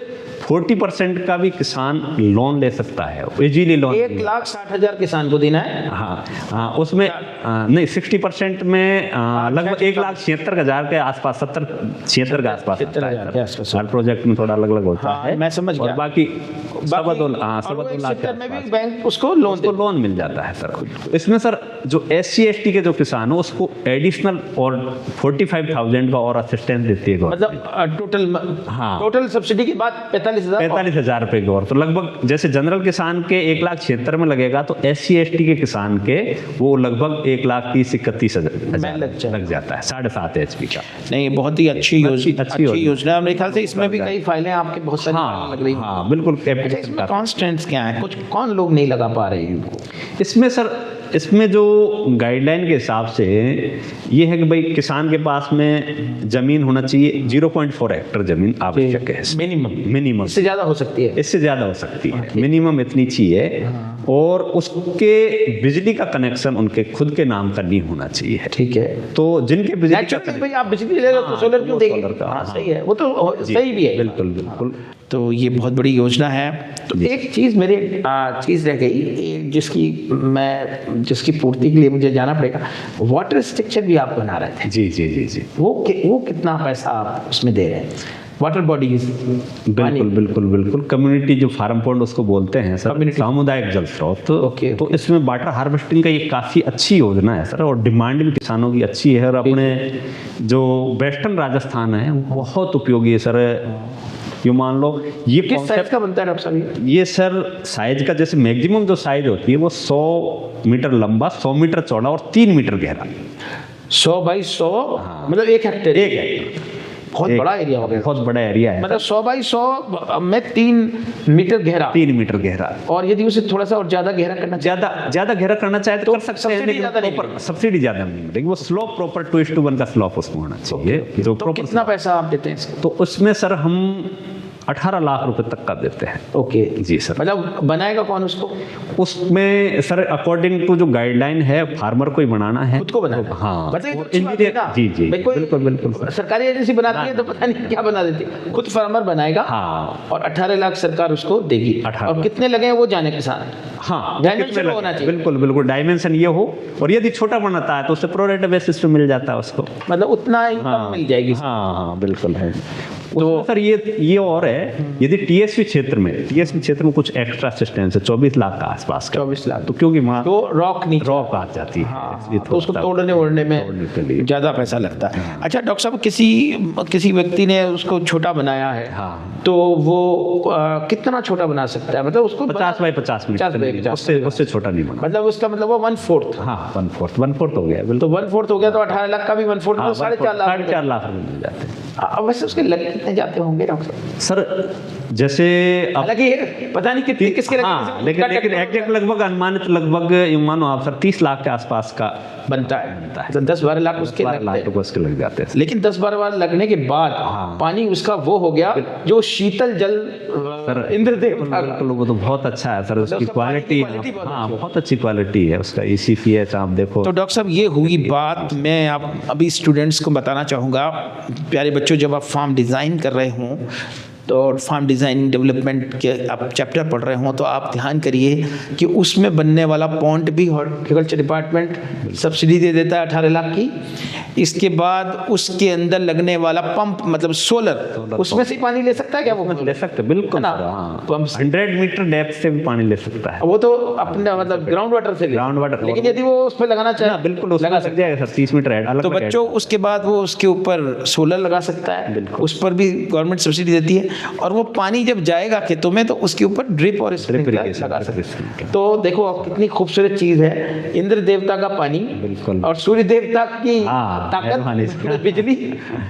40% का भी किसान लोन ले सकता है, इजीली लोन। 1,60,000 किसान को देना है? हाँ, उसमें नहीं 60% में लगभग 1,76,000 के आसपास, 76 के आसपास। हर प्रोजेक्ट में थोड़ा अलग अलग होता है, मैं समझ गया। और बाकी 2.5 लाख में बैंक उसको लोन मिल जाता है सर। इसमें सर जो SC ST के जो किसान हो उसको एडिशनल और 45,000 का और असिस्टेंस देती है, मतलब टोटल सब्सिडी के बाद 45,000 रुपए की। और तो लगभग जैसे जनरल किसान के 1,76,000 में लगेगा, तो SC ST के किसान के वो लगभग 1,30,31,000 लग जाता है, 7.5 HP का। नहीं, बहुत ही अच्छी योजना। मेरे ख्याल से इसमें भी कई फाइलें आपके बहुत सारी लग रही हैं। हाँ बिल्कुल। इसमें कॉन्स्टेंट्स क्या है, कुछ कौन लोग नहीं लगा पा रहे हैं? इसमें सर, इसमें जो गाइडलाइन के हिसाब से ये है कि भाई किसान के पास में जमीन होना चाहिए 0.4 हेक्टेयर जमीन आवश्यक है मिनिमम। इससे ज्यादा हो सकती है? इससे ज्यादा हो सकती है, मिनिमम इतनी चाहिए। और उसके बिजली का कनेक्शन उनके खुद के नाम का नहीं होना चाहिए। ठीक है। तो जिनके बिजली भाई आप बिजली ले लो तो सोलर क्यों देंगे? सही है, वो तो सही भी है। बिल्कुल। तो ये बहुत बड़ी योजना है। तो एक चीज़ मेरे चीज़ रह गई जिसकी पूर्ति के लिए मुझे जाना पड़ेगा। वाटर स्ट्रक्चर भी आप बना रहे थे? जी। वो कितना पैसा आप उसमें दे रहे हैं? Water bodies? बिल्कुल। कम्युनिटी जो फार्म पॉन्ड उसको बोलते हैं सर, सामुदायिक जल स्रोत। तो इसमें वाटर हार्वेस्टिंग का ये काफ़ी अच्छी योजना है सर, और डिमांड भी किसानों की अच्छी है। और अपने जो वेस्टर्न राजस्थान है बहुत उपयोगी है सर। ये मान लो ये किस साइज का बनता है डॉक्टर साहब? ये सर साइज का जैसे मैक्सिमम जो साइज होती है वो 100 मीटर लंबा, 100 मीटर चौड़ा और 3 मीटर गहरा। 100 बाई 100 मतलब 1 हेक्टेयर। बहुत बड़ा एरिया हो गया। बहुत बड़ा एरिया है, मतलब 100 बाई 100 में 3 मीटर गहरा। 3 मीटर गहरा। और यदि उसे थोड़ा सा और ज्यादा गहरा करना, ज्यादा गहरा करना चाहे तो कर सकते हैं, सब्सिडी ज्यादा नहीं मिलेगी। वो स्लोप प्रॉपर 2:1 का स्लोप उसमें होना चाहिए। तो कितना पैसा आप देते हैं इसको? तो उसमें सर हम 18 लाख रुपए तक का देते हैं। ओके जी सर। मतलब बनाएगा कौन उसको? उसमें सर अकॉर्डिंग टू जो गाइडलाइन है फार्मर को ही बनाना है, खुद को बनाना है। हाँ मतलब ये तो वो अच्छी बात है इंजीनियर, ना। जी जी भाई कोई बिल्कुल बिल्कुल। सरकारी एजेंसी बनाती है तो पता नहीं क्या बना देती है। खुद फार्मर बनाएगा हाँ और 18 लाख सरकार उसको देगी। 18 और कितने लगे हैं वो जाने किसान। हाँ डायमेंशन कितने लगे? होना चाहिए। बिल्कुल बिल्कुल डायमेंशन ये हो, और यदि छोटा बनाता है तो उससे प्रोरेट बेसिस पे मिल जाता है उसको। मतलब उतना इनकम मिल जाएगी। हाँ हाँ बिल्कुल है। तो सर ये और है, यदि टीएसपी क्षेत्र में कुछ एक्स्ट्रा असिस्टेंस है 24 लाख का आसपास का, 24 लाख तो क्योंकि वहाँ तो रॉक नहीं रॉक आ जाती है, इसलिए तो उसको तोड़ने तोड़ने में के लिए। ज़्यादा पैसा लगता है। अच्छा डॉक्टर साहब, किसी व्यक्ति ने उसको छोटा बनाया है, हाँ। तो वो कितना छोटा बना सकता है? मतलब उसको 50 बाई 50 मीटर, उससे छोटा नहीं बना। मतलब उसका मतलब वो 1/4। हाँ 1/4 हो गया। तो 1/4 हो गया तो 18 लाख का भी 1/4 हाँ, 4.5 लाख। 4.5 लाख रुपए मिल जाते हैं। वैसे उसके लग कितने जाते होंगे डॉक्टर साहब? सर जैसे अब हालांकि पता नहीं कितने किसके लगे। हाँ, लेकिन एग्जैक्ट लगभग अनुमानित लगभग मानो आप सर 30 लाख के आसपास का बनता है। तो 10-12 लाख उसके लगते हैं। रुपए उसके लग जाते हैं। लेकिन 10-12 बार लगने के बाद पानी उसका वो हो गया जो शीतल जल इंद्रदेव का। बिल्कुल वो तो बहुत अच्छा है सर, उसकी उसका पानी की क्वालिटी quality बहुत हाँ अच्छी है। बहुत अच्छी क्वालिटी है उसका। ECPH आप देखो। तो डॉक्टर साहब ये हुई बात, मैं आप अभी स्टूडेंट्स को बताना चाहूँगा, प्यारे बच्चों, जब आप फार्म डिज़ाइन कर रहे हों तो और फार्म डिज़ाइनिंग डेवलपमेंट के आप चैप्टर पढ़ रहे हों तो आप ध्यान करिए कि उसमें बनने वाला पॉन्ट भी हॉर्टिकल्चर डिपार्टमेंट सब्सिडी दे देता है 18 लाख की। इसके बाद उसके अंदर लगने वाला पंप मतलब सोलर, उसमें से पानी ले सकता है क्या? वो ले सकते बिल्कुल ना, सर, हाँ। पंप 100 मीटर डेप्थ से भी पानी ले सकता है। वो तो अपने मतलब ग्राउंड वाटर से ग्राउंड वाटर, लेकिन यदि वो उस पर लगाना चाहे बिल्कुल लगा सकते जाएगा सर 30 मीटर अलग। तो बच्चों उसके बाद वो उसके ऊपर सोलर लगा सकता है, उस पर भी गवर्नमेंट सब्सिडी देती है। और वो पानी जब जाएगा खेतों में तो उसके ऊपर ड्रिप और स्प्रिंकलर लगा सकते हैं। तो देखो अब कितनी खूबसूरत चीज है, इंद्र देवता का पानी बिल्कुल और सूर्य देवता की ताकत बिजली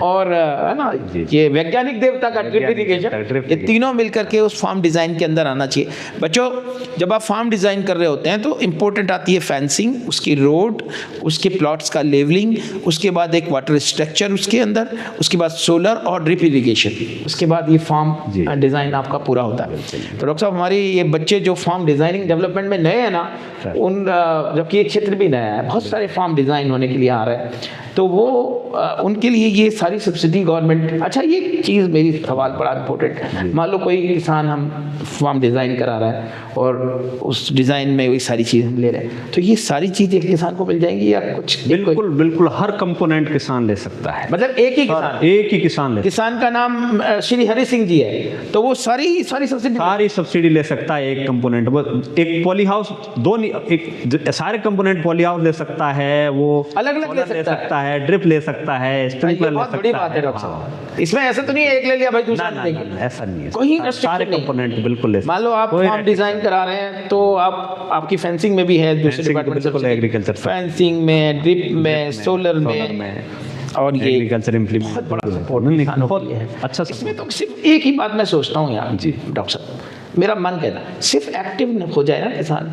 और है ना ये वैज्ञानिक देवता का ड्रिप इरिगेशन, ये तीनों मिलकर के उस फार्म डिजाइन के अंदर आना चाहिए। बच्चों जब आप फार्म डिजाइन कर रहे होते हैं तो इंपॉर्टेंट आती है फेंसिंग, उसकी रोड, उसके प्लॉट्स का लेवलिंग, उसके बाद एक वाटर स्ट्रक्चर उसके अंदर, उसके बाद सोलर और ड्रिप इरिगेशन, उसके बाद ये फार्म डिजाइन आपका पूरा होता है। तो डॉक्टर साहब हमारे ये बच्चे जो फार्म डिजाइनिंग डेवलपमेंट में नए हैं ना, उन जबकि ये क्षेत्र भी नया है, बहुत सारे फार्म डिजाइन होने के लिए आ रहे हैं, तो वो उनके लिए ये सारी सब्सिडी गवर्नमेंट। अच्छा ये चीज़ मेरी सवाल बड़ा इंपॉर्टेंट है, मान लो कोई किसान हम फार्म डिज़ाइन करा रहा है और उस डिज़ाइन में वही सारी चीज़ ले रहे हैं, तो ये सारी चीज़ एक किसान को मिल जाएंगी या कुछ? बिल्कुल बिल्कुल हर कंपोनेंट किसान ले सकता है, मतलब एक ही किसान किसान का नाम श्री हरि सिंह जी है तो वो सारी सब्सिडी ले सकता है। एक कंपोनेंट, एक पॉली हाउस, सारे कंपोनेंट पॉली हाउस ले सकता है, वो अलग अलग ले सकता है, ड्रिप ले सकता है, स्प्रिंकलर ले सकता है। बड़ी बात है डॉक्टर साहब, इसमें ऐसा तो नहीं है एक ले लिया भाई दूसरा नहीं, ऐसा नहीं है, कोई सारे कंपोनेंट बिल्कुल ले। मान लो आप फार्म डिजाइन करा रहे हैं तो आपकी फेंसिंग में भी है, दूसरे डिपार्टमेंट से एग्रीकल्चर फेंसिंग में, ड्रिप में, सोलर में, और ये एग्रीकल्चर इम्प्लीमेंट बड़ा सपोर्ट है। अच्छा इसमें तो सिर्फ एक ही बात मैं सोचता हूँ यार जी डॉक्टर साहब, मेरा मन कहना सिर्फ एक्टिव हो जाए ना किसान,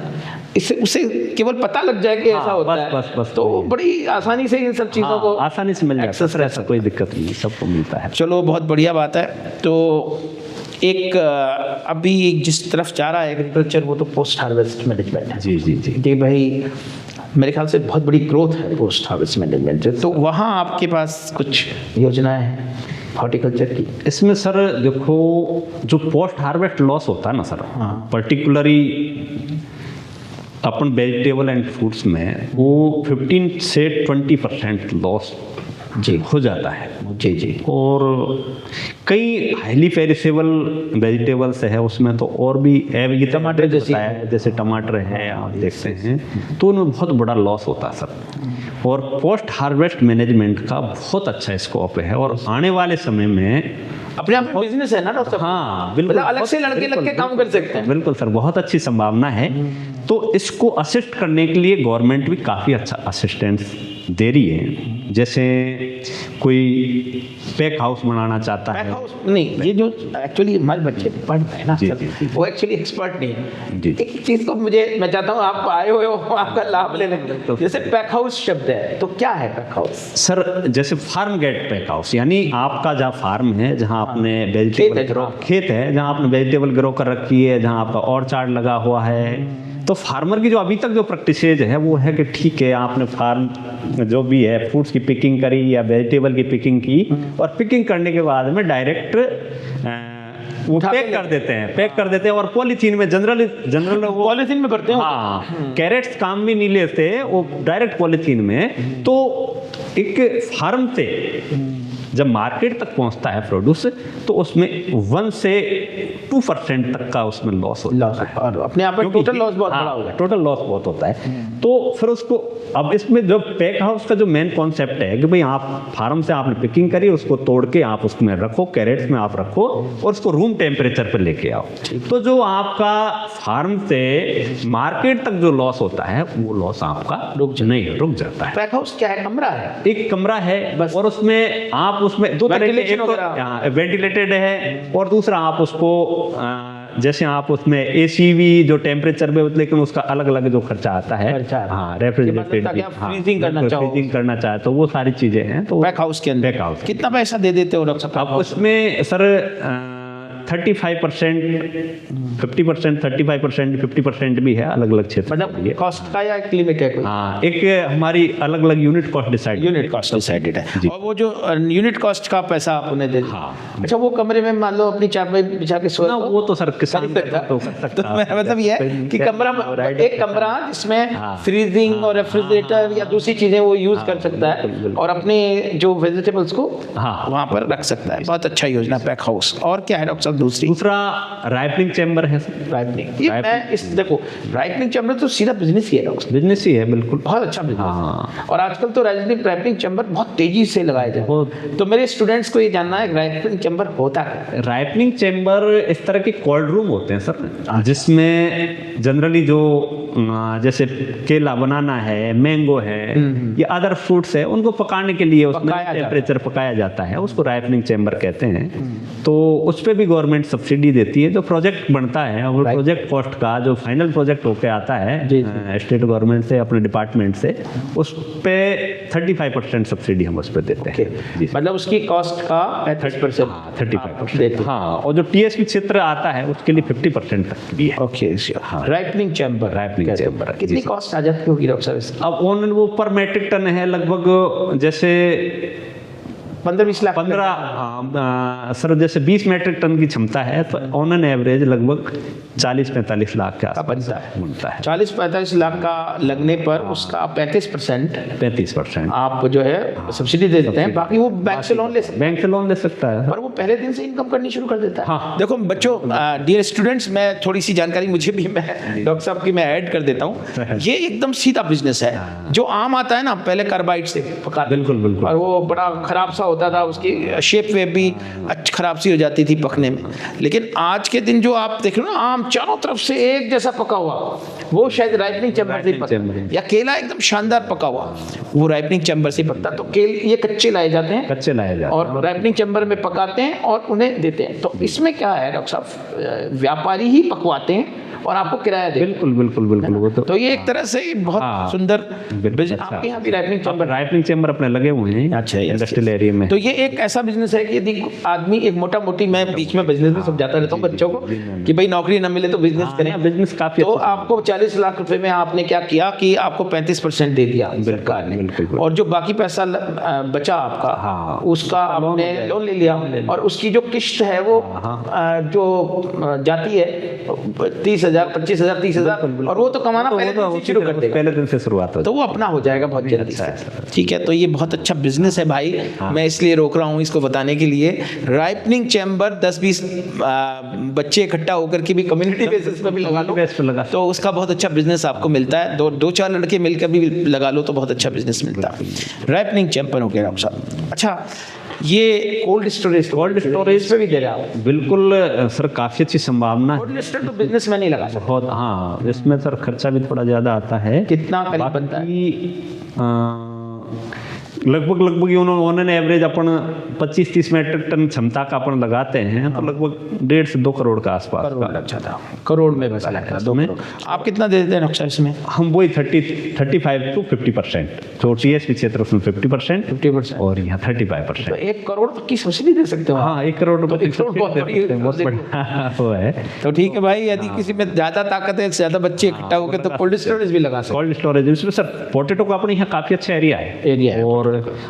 इससे उसे केवल पता लग जाए कि ऐसा होता है तो बड़ी आसानी से इन सब चीज़ों को आसानी से मिल जाता है, ऐसा कोई दिक्कत नहीं, सबको मिलता है। चलो बहुत बढ़िया बात है। तो एक अभी जिस तरफ जा रहा है एग्रीकल्चर वो तो पोस्ट हार्वेस्ट मैनेजमेंट है। जी जी जी जी भाई, मेरे ख्याल से बहुत बड़ी ग्रोथ है पोस्ट हार्वेस्ट मैनेजमेंट, तो वहाँ आपके पास कुछ योजनाएं हैं हॉर्टिकल्चर की? इसमें सर देखो, जो पोस्ट हार्वेस्ट लॉस होता है ना sir, particularly upon vegetable and fruits में वो 15 से 20% लॉस जी हो जाता है। जी जी। और कई हाईली पेरिसेबल वेजिटेबल्स है उसमें तो और भी टमाटर जैसे टमाटर है आप देखते हैं, तो उनमें बहुत बड़ा लॉस होता है सर। और पोस्ट हार्वेस्ट मैनेजमेंट का बहुत अच्छा स्कोप है और आने वाले समय में अपने आप में बिजनेस है ना डॉक्टर साहब? हाँ बिल्कुल, अलग से लड़के लग के काम कर सकते हैं। बिल्कुल सर, बहुत अच्छी संभावना है। तो इसको असिस्ट करने के लिए गवर्नमेंट भी काफ़ी अच्छा असिस्टेंस दे रही है। जैसे कोई पैक हाउस बनाना चाहता है। पैक हाउस नहीं, ये जो एक्चुअली हमारे बच्चे पढ़ रहे हैं ना जी, सर, जी। वो एक्चुअली एक्सपर्ट नहीं है। जी। एक चीज को मैं चाहता हूँ आप आए हुए हो, आपका लाभ लेने के, जैसे पैक हाउस शब्द है तो क्या है पैक हाउस? सर जैसे फार्म गेट पैक हाउस, यानी आपका जहाँ फार्म है, जहाँ आपने खेत है वेजिटेबल जो। खेत है, जहाँ आपने वेजिटेबल ग्रो कर रखी है, जहाँ आपका ऑर्चार्ड लगा हुआ है, तो फार्मर की जो अभी तक जो प्रैक्टिसेज है वो है कि ठीक है आपने फार्म जो भी है फ्रूट्स की पिकिंग करी या वेजिटेबल की पिकिंग की, और पिकिंग करने के बाद में डायरेक्ट वो उठा के पैक कर देते हैं, पैक कर देते हैं, और पॉलीथीन में जनरल वो पॉलिथीन में भरते हो। हाँ, कैरेट्स काम भी नहीं लेते, वो डायरेक्ट पॉलीथीन में। तो एक फार्म से जब मार्केट तक पहुंचता है प्रोड्यूस, तो उसमें 1 से 2% तक का उसमें लॉस होता लॉस है। और अपने आप में टोटल लॉस बहुत बड़ा होगा। टोटल लॉस बहुत होता है। तो फिर उसको, अब इसमें जो पैक हाउस का जो मेन कॉन्सेप्ट है कि भाई आप फार्म से आपने पिकिंग करी, उसको तोड़ के आप उसमें रखो, कैरेट्स में आप रखो, और उसको रूम टेम्परेचर पर लेके आओ। तो जो आपका फार्म से मार्केट तक जो लॉस होता है वो लॉस आपका रुक जाता है। पैक हाउस क्या है? कमरा है, एक कमरा है बस, और उसमें आप उसमें दो तरह के, एक तो वेंटिलेटेड है, और दूसरा आप उसको जैसे आप उसमें एसीवी जो टेम्परेचर में, लेकिन उसका अलग अलग जो खर्चा आता है, हाँ रेफ्रिजरेटेड, फ्रीजिंग करना चाहे तो वो सारी चीजें हैं। तो पैक हाउस के अंदर पैक हाउस कितना पैसा दे देते हो डॉक्टर साहब? अब उसमें सर 35%, 50%, 35%, 50% भी है, अलग अलग क्षेत्र। मतलब कॉस्ट का या एक लिमिट है कोई? हाँ, एक हमारी अलग अलग unit cost decide, unit cost decided है, और वो जो यूनिट कॉस्ट का पैसा आप उन्हें दे। हाँ। अच्छा, वो कमरे में मान लो अपनी चारपाई बिछा के सो, वो तो सर किसान तो मतलब ये है कि कमरा, एक कमरा जिसमें फ्रीजिंग और रेफ्रिजरेटर या दूसरी चीजें वो यूज कर सकता है, और अपने जो वेजिटेबल्स को वहां पर रख सकता है। बहुत अच्छा योजना पैक हाउस। और क्या है डॉक्टर साहब? दूसरा राइपनिंग चेम्बर है सर। राइपनिंग, ये मैं इस देखो राइपनिंग चेम्बर तो सीधा बिजनेस ही है डॉक्टर, बिजनेस ही है, बिल्कुल बहुत अच्छा बिजनेस। हाँ। और आजकल तो राइपनिंग चेम्बर बहुत तेजी से लगाए जाते हैं। तो मेरे स्टूडेंट्स को ये जानना है राइपनिंग चेम्बर होता है? राइपनिंग चेम्बर इस तरह के कोल्ड रूम होते हैं सर, जिसमें जनरली जो जैसे केला, बनाना है, मैंगो है, या अदर फ्रूट्स है, उनको पकाने के लिए उसमें टेम्परेचर पकाया जाता है, उसको राइपनिंग चेम्बर कहते हैं। तो उस पर भी गवर्नमेंट सब्सिडी देती है। जो प्रोजेक्ट बनता है और प्रोजेक्ट कॉस्ट का जो फाइनल प्रोजेक्ट होके आता है स्टेट गवर्नमेंट से, अपने डिपार्टमेंट से, उस पे 35% सब्सिडी हम उस पर देते हैं। मतलब उसकी कॉस्ट का 30%, 35%। हाँ, और जो टीएसपी क्षेत्र आता है उसके लिए 50% तक भी है। ओके, राइपनिंग चेम्बर कितनी कॉस्ट आ जाती होगी डॉक्टर साहब? अब ऑन वो पर मैट्रिक टन है लगभग, जैसे 15-20 लाख। 15 सर जैसे 20 मैट्रिक टन की क्षमता है, तो ऑन एन एवरेज लगभग 40-45 लाख का बनता है। 40-45 लाख का लगने पर उसका 35% आप जो है सब्सिडी दे देते हैं, बाकी वो बैंक से लोन ले सकता है, पर वो पहले दिन से इनकम करनी शुरू कर देता है। हाँ। देखो बच्चों, डियर स्टूडेंट्स, मैं थोड़ी सी जानकारी मुझे भी मैं डॉक्टर साहब की मैं ऐड कर देता हूँ। ये एकदम सीधा बिजनेस है। जो आम आता है ना, पहले कार्बाइड से पका, बिल्कुल, और वो बड़ा खराब सा होता था, उसकी शेप वेप भी खराब सी हो जाती थी पकने में। लेकिन आज के दिन जो आप देख रहे हो ना, आम चारों तरफ से एक जैसा पका हुआ, वो शायद राइपनिंग चेम्बर से पकता, या केला एकदम शानदार पका हुआ, वो राइपनिंग चेम्बर से पकता। तो ये कच्चे लाए जाते हैं और राइपनिंग चेम्बर में पकाते हैं और उन्हें देते हैं। तो इसमें क्या है डॉक्टर साहब, व्यापारी ही पकवाते हैं और आपको किराया दे। बिल्कुल वो तो ये एक तरह से बहुत सुंदर बिजनेस। आपके यहाँ भी राइपनिंग चेम्बर अपने लगे हुए हैं। अच्छा, इंडस्ट्रियल एरिया में। तो ये एक ऐसा बिजनेस है कि यदि आदमी एक मोटा मोटी, मैं बीच में बिजनेस में समझाता रहता हूँ बच्चों को कि भाई नौकरी ना मिले तो बिजनेस करें। बिजनेस काफी तो आपको 40 लाख रुपए में आपने क्या किया कि आपको 35% दे दिया सरकार ने, और जो बाकी पैसा बचा आपका, उसका आपने लोन ले लिया, और उसकी जो किस्त है वो जो जाती है 30,000, 25,000, 30,000, और वो तो कमाना पहले दिन से शुरुआत हो, तो वो अपना हो जाएगा बहुत जल्दी से। ठीक है, तो ये बहुत अच्छा बिजनेस है भाई। मैं इसलिए रोक रहा हूँ इसको बताने के लिए। राइपनिंग चैम्बर 10-20 बच्चे इकट्ठा होकर के भी कम्युनिटी बेसिस पे भी लगा लो, तो उसका बहुत अच्छा बिजनेस आपको मिलता है। 2-4 लड़के मिलकर भी लगा लो तो बहुत अच्छा बिजनेस मिलता है। राइपनिंग चैम्बर हो गया डॉक्टर साहब। अच्छा, ये कोल्ड स्टोरेज पे भी दे रहे हैं आप? बिल्कुल सर, काफी अच्छी संभावना है। कोल्ड स्टोरेज तो बिजनेस में नहीं लगा सकता बहुत। हाँ, इसमें सर खर्चा भी थोड़ा ज्यादा आता है। कितना करीब बनता है? लगभग उन्होंने एवरेज अपन 25-30 मेट्रिक टन क्षमता का अपन लगाते हैं तो लगभग 1.5 से 2 करोड़ का आसपास करोड़ लग जाता है, करोड़ में बस लगता है 2 करोड़। आप कितना दे देते हैं डॉक्टर साहब इसमें? हम वही 35 to 50%, तो टीएसपी क्षेत्र उसमें 50% और यहाँ 35%। तो 1 करोड़ तक की सब्सिडी दे सकते हो आप? हाँ, 1 करोड़ रुपए तो 1 करोड़ बहुत बड़ी बहुत बड़ा वो है। तो ठीक है भाई, यदि किसी में ज्यादा ताकत है, ज्यादा बच्चे इकट्ठा हो गए तो कोल्ड स्टोरेज भी लगा सकते कोल्ड स्टोरेज इसमें सर पोटैटो का अपने यहाँ काफी अच्छा एरिया है और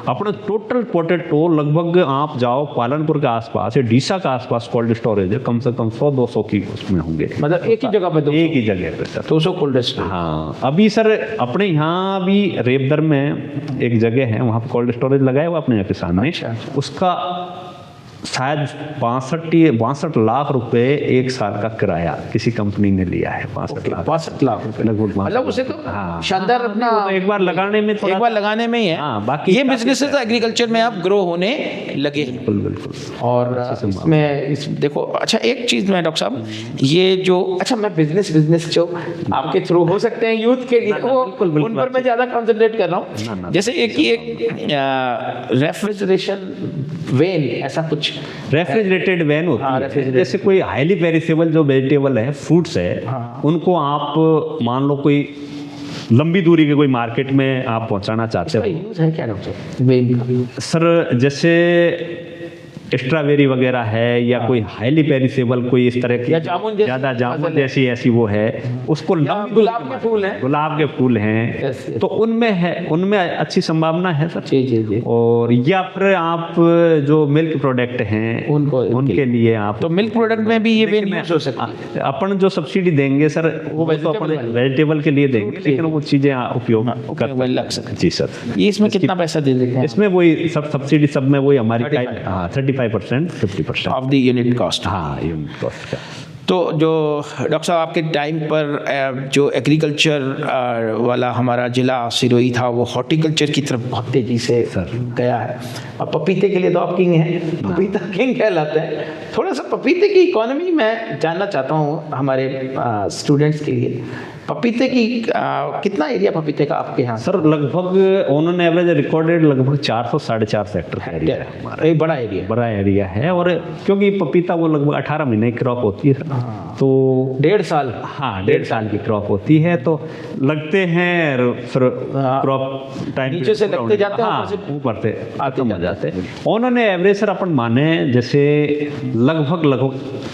अपने टोटल पोटैटो लगभग आप जाओ पालनपुर के आसपास या डीसा के आसपास कोल्ड स्टोरेज है, कम से कम 100-200 की उसमें होंगे, मतलब एक ही जगह पे, एक ही जगह पे सर 200 कोल्ड स्टोरेज। हाँ, अभी सर अपने यहाँ भी रेपदर में एक जगह है, वहाँ पे कोल्ड स्टोरेज लगाया हुआ अपने यहाँ किसान ने। उसका शायद 62 लाख रुपए 1 साल का किराया किसी कंपनी ने लिया है। 62 लाख रुपए लगभग, मतलब उसे तो हाँ, शानदार अपना तो एक बार लगाने में एक बार लगाने में ही है। हाँ, बाकी ये बिजनेस तो एग्रीकल्चर में आप ग्रो होने लगे हैं। बिल्कुल। और इसमें देखो, अच्छा एक चीज में डॉक्टर साहब, ये जो अच्छा मैं बिजनेस जो आपके थ्रू हो सकते हैं यूथ के लिए, वो उन पर मैं ज्यादा कंसंट्रेट कर रहा हूँ। जैसे एक रेफ्रिजरेशन वेन, ऐसा कुछ रेफ्रिजरेटेड वैन होती है, जैसे कोई हाईली पेरिसेबल जो वेजिटेबल है, फ्रूट्स है, उनको आप मान लो कोई लंबी दूरी के कोई मार्केट में आप पहुंचाना चाहते हो। यूज है क्या डॉक्टर सर? जैसे स्ट्रॉबेरी वगैरह है या कोई हाईली पेरिसेबल कोई इस तरह की ज्यादा जामुन जैसी ऐसी वो है, उसको गुलाब के फूल हैं, गुलाब के फूल हैं, तो उनमें है, उनमें अच्छी संभावना है सर। जी। और या फिर आप जो मिल्क प्रोडक्ट हैं उनके लिए आप, तो मिल्क प्रोडक्ट में भी ये वेन यूज हो सकती है। अपन जो सब्सिडी देंगे सर वो तो अपन वेजिटेबल के लिए देंगे, लेकिन वो चीजें उपयोग कर लग सकते। जी सर। ये इसमें कितना पैसा दे देते हैं? इसमें वही सब सब्सिडी सब में वही हमारी 35%, 50% ऑफ द यूनिट कॉस्ट। हाँ, यूनिट कॉस्ट का। तो जो डॉक्टर साहब आपके टाइम पर जो एग्रीकल्चर वाला हमारा जिला सिरोही था, वो हॉर्टिकल्चर की तरफ बहुत तेजी से गया है। अब पपीते के लिए तो आप किंग हैं, पपीता किंग कहलाते हैं। थोड़ा सा पपीते की इकोनॉमी मैं जानना चाहता हूँ हमारे स्टूडेंट्स के लिए। पपीते की कितना एरिया पपीते का आपके यहाँ? सर लगभग उन्होंने एवरेज रिकॉर्डेड लगभग 400-4.5 हेक्टर का एरिया है हमारा। एक बड़ा एरिया है। और क्योंकि पपीता वो लगभग 18 महीने की क्रॉप होती है, तो 1.5 साल, हाँ 1.5 साल की क्रॉप होती है, तो लगते हैं फिर क्रॉप टाइम नीचे से लगते जाते हैं, ऊपर से आते जाते हैं। उन्होंने एवरेज सर अपन माने जैसे लगभग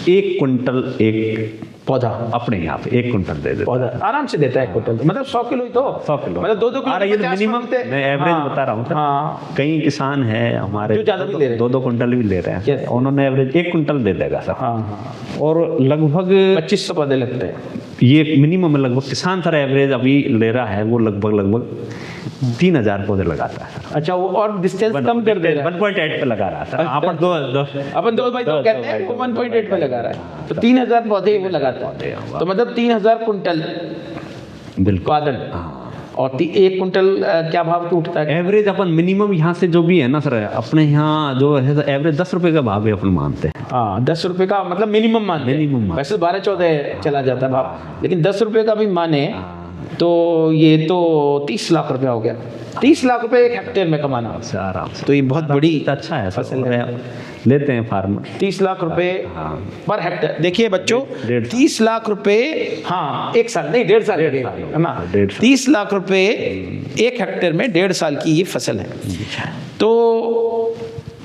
1 क्विंटल एक पौधा अपने यहाँ पे 1 क्विंटल दे देता है, आराम से देता है 1 क्विंटल, मतलब 100 किलो ही तो 100 किलो, मतलब 2-2 किलो ये मिनिमम मैं एवरेज बता रहा हूँ सर। हाँ, कई किसान है हमारे जो ज्यादा भी ले रहे हैं, 2-2 क्विंटल भी ले रहे हैं, उन्होंने एवरेज 1 क्विंटल दे देगा सर। हाँ। और लगभग 2500 पौधे लगते हैं, ये मिनिमम में लगभग किसान सर एवरेज अभी ले रहा है, वो लगभग 3000 पौधे लगाता है। अच्छा, वो और डिस्टेंस कम कर दे रहा है, 1.8 पे लगा रहा था। अपन 2 कहते हैं, वो 1.8 पे लगा रहा है, तो 3000 पौधे वो लगाता है, तो मतलब 3000 कुंटल बिल्कुल। और 1 कुंटल क्या भाव उठता है एवरेज? अपन मिनिमम यहाँ से जो भी है ना सर, अपने यहाँ जो है एवरेज 10 रुपए का भाव है अपन मानते हैं। हाँ, 10 रुपए का मतलब मिनिमम मानते हैं। वैसे 12-14 चला जाता है भाव, लेकिन 10 रुपए का भी माने तो ये तो 30 लाख रुपया हो गया। 30 लाख रुपए 1 हेक्टेयर में कमाना आराम से, तो ये बहुत बड़ी अच्छा है फसल है, लेते हैं फार्मर। 30 लाख रुपए पर हेक्टेयर। देखिए बच्चों, 30 लाख रुपए, हाँ 1 साल नहीं 1.5 साल है ना, 30 लाख रुपए 1 हेक्टेयर में 1.5 साल की ये फसल है। तो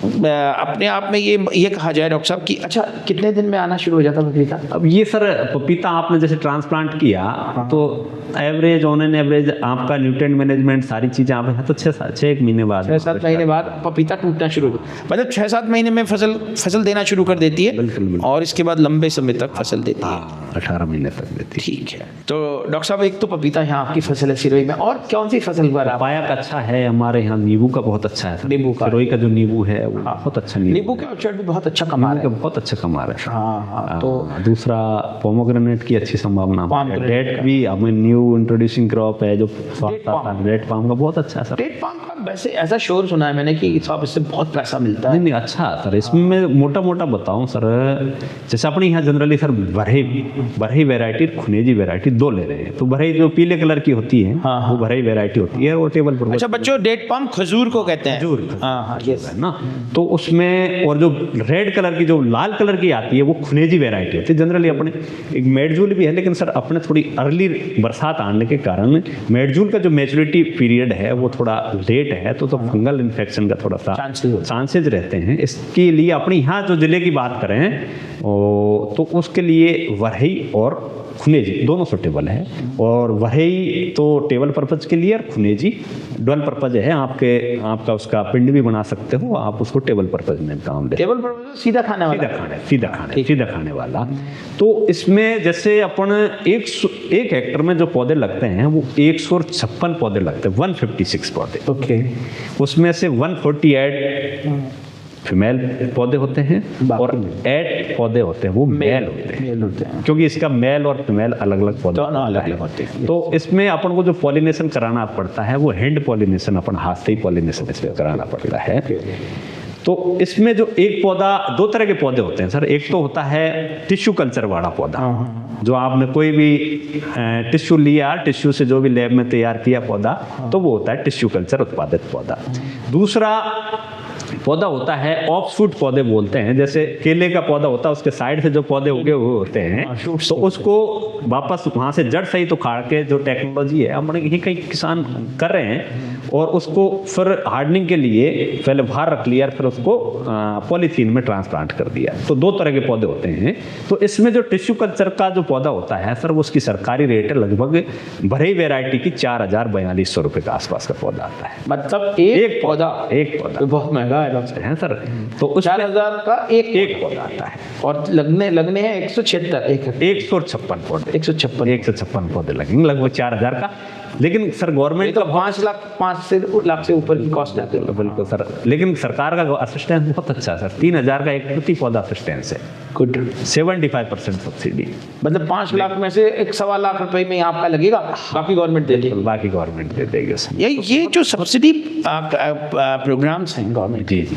अपने आप में ये कहा जाए डॉक्टर साहब कि अच्छा कितने दिन में आना शुरू हो जाता पपीता? अब ये सर पपीता आपने जैसे ट्रांसप्लांट किया तो एवरेज ऑन एन एवरेज आपका न्यूट्रिएंट मैनेजमेंट सारी चीजें आप है तो 6-7 महीने बाद 6-7 महीने बाद पपीता टूटना शुरू हो, मतलब 6-7 महीने में फसल देना शुरू कर देती है। बिल्कुल। और इसके बाद लंबे समय तक फसल देती है, 18 महीने तक देती है। ठीक है। तो डॉक्टर साहब, एक तो पपीता यहाँ आपकी फसल है सिरोही में, और कौन सी फसल पर? पपाया का अच्छा है हमारे यहाँ, नींबू का बहुत अच्छा है। नींबू का, सिरोही का जो नींबू है वो बहुत अच्छा नींबू के ऑर्चर्ड भी बहुत अच्छा कमा रहे हैं, बहुत अच्छा कमा रहे हैं। हाँ। तो दूसरा पोमोग्रेनेट की अच्छी संभावना है। डेट भी हमें न्यू इंट्रोड्यूसिंग क्रॉप है जो डेट पाम का बहुत अच्छा है सर। डेट पाम का वैसे ऐसा शोर सुना है मैंने कि साहब इससे बहुत पैसा मिलता है। नहीं नहीं, अच्छा सर, इसमें मैं मोटा मोटा बताऊं सर, जैसे अपने यहाँ generally sir Barhi variety, Khunezi variety दो ले रहे हैं। तो बरही जो पीले कलर की होती है, वो बरही वैरायटी होती है, और टेबल पर। अच्छा बच्चों, डेट पाम खजूर को कहते हैं। खजूर, हाँ यस है ना। तो उसमें और जो रेड कलर की, जो लाल कलर की आती है, वो खुनेजी वैरायटी होती है। जनरली अपने एक मेडजूल भी है, लेकिन सर अपने थोड़ी अर्ली बरसात आने के कारण मेडजूल का जो मैच्योरिटी पीरियड है वो थोड़ा लेट है, तो फंगल इन्फेक्शन का थोड़ा सा चांसेज रहते हैं। इसके लिए अपने यहाँ जो जिले की बात करें तो उसके लिए वरही और खुनेजी दोनों सुटेबल है। और वरही तो टेबल पर्पज के लिए, और खुनेजी डुअल पर्पज है। आपका उसका पिंड भी बना सकते हो आप, उसको टेबल पर्पज में काम ले। टेबल पर्पज सीधा खाने वाला, सीधा खाने वाला। तो इसमें जैसे अपन एक हेक्टर में जो पौधे लगते हैं वो 156 पौधे लगते हैं, 156 पौधे। ओके। उसमें से 148 फीमेल पौधे होते हैं और 8 पौधे होते हैं वो मेल होते हैं, क्योंकि इसका मेल और फीमेल अलग अलग पौधे अलग होते हैं। तो इसमें अपन को जो पॉलिनेशन कराना पड़ता है वो हैंड पॉलिनेशन, अपन हाथ से ही पॉलिनेशन इसमें कराना पड़ता है। तो इसमें जो एक पौधा, दो तरह के पौधे होते हैं सर। एक तो होता है टिश्यू कल्चर वाला पौधा, जो आपने कोई भी टिश्यू लिया, टिश्यू से जो भी लैब में तैयार किया पौधा, तो वो होता है टिश्यू कल्चर उत्पादित पौधा। दूसरा पौधा होता है ऑफशूट पौधे बोलते हैं। जैसे केले का पौधा होता है, उसके साइड से जो पौधे उगे हुए होते हैं, तो उसको वापस वहां से जड़ सहित उखाड़ के, जो टेक्नोलॉजी है हमारे यही कई किसान कर रहे हैं, और उसको फिर हार्डनिंग के लिए पहले बाहर रख लिया, फिर उसको पॉलीथीन में ट्रांसप्लांट कर दिया। तो दो तरह के पौधे होते हैं। तो इसमें जो टिश्यू कल्चर का जो पौधा होता है सर, वो उसकी सरकारी रेट है लगभग बरही वैरायटी की 4042 रुपये के आसपास का पौधा आता है। मतलब एक पौधा तो बहुत महंगा है सर। तो उस 4000 का एक पौधा आता है, और लगने हैं 156 पौधे, 156 पौधे लगेंगे लगभग 4000 का। लेकिन सर गवर्नमेंट तो 5 लाख से ऊपर की कॉस्ट आती है। बिल्कुल सर, लेकिन सरकार का असिस्टेंस बहुत अच्छा है सर। 3000 का एक प्रति पौधा असिस्टेंस है। गुड। 75% सब्सिडी, मतलब 5 लाख में से 1.25 लाख रुपए में आपका लगेगा, बाकी गवर्नमेंट दे देगी। बाकी गवर्नमेंट दे देगी। ये जो सब्सिडी प्रोग्राम्स हैं गवर्नमेंट, जी,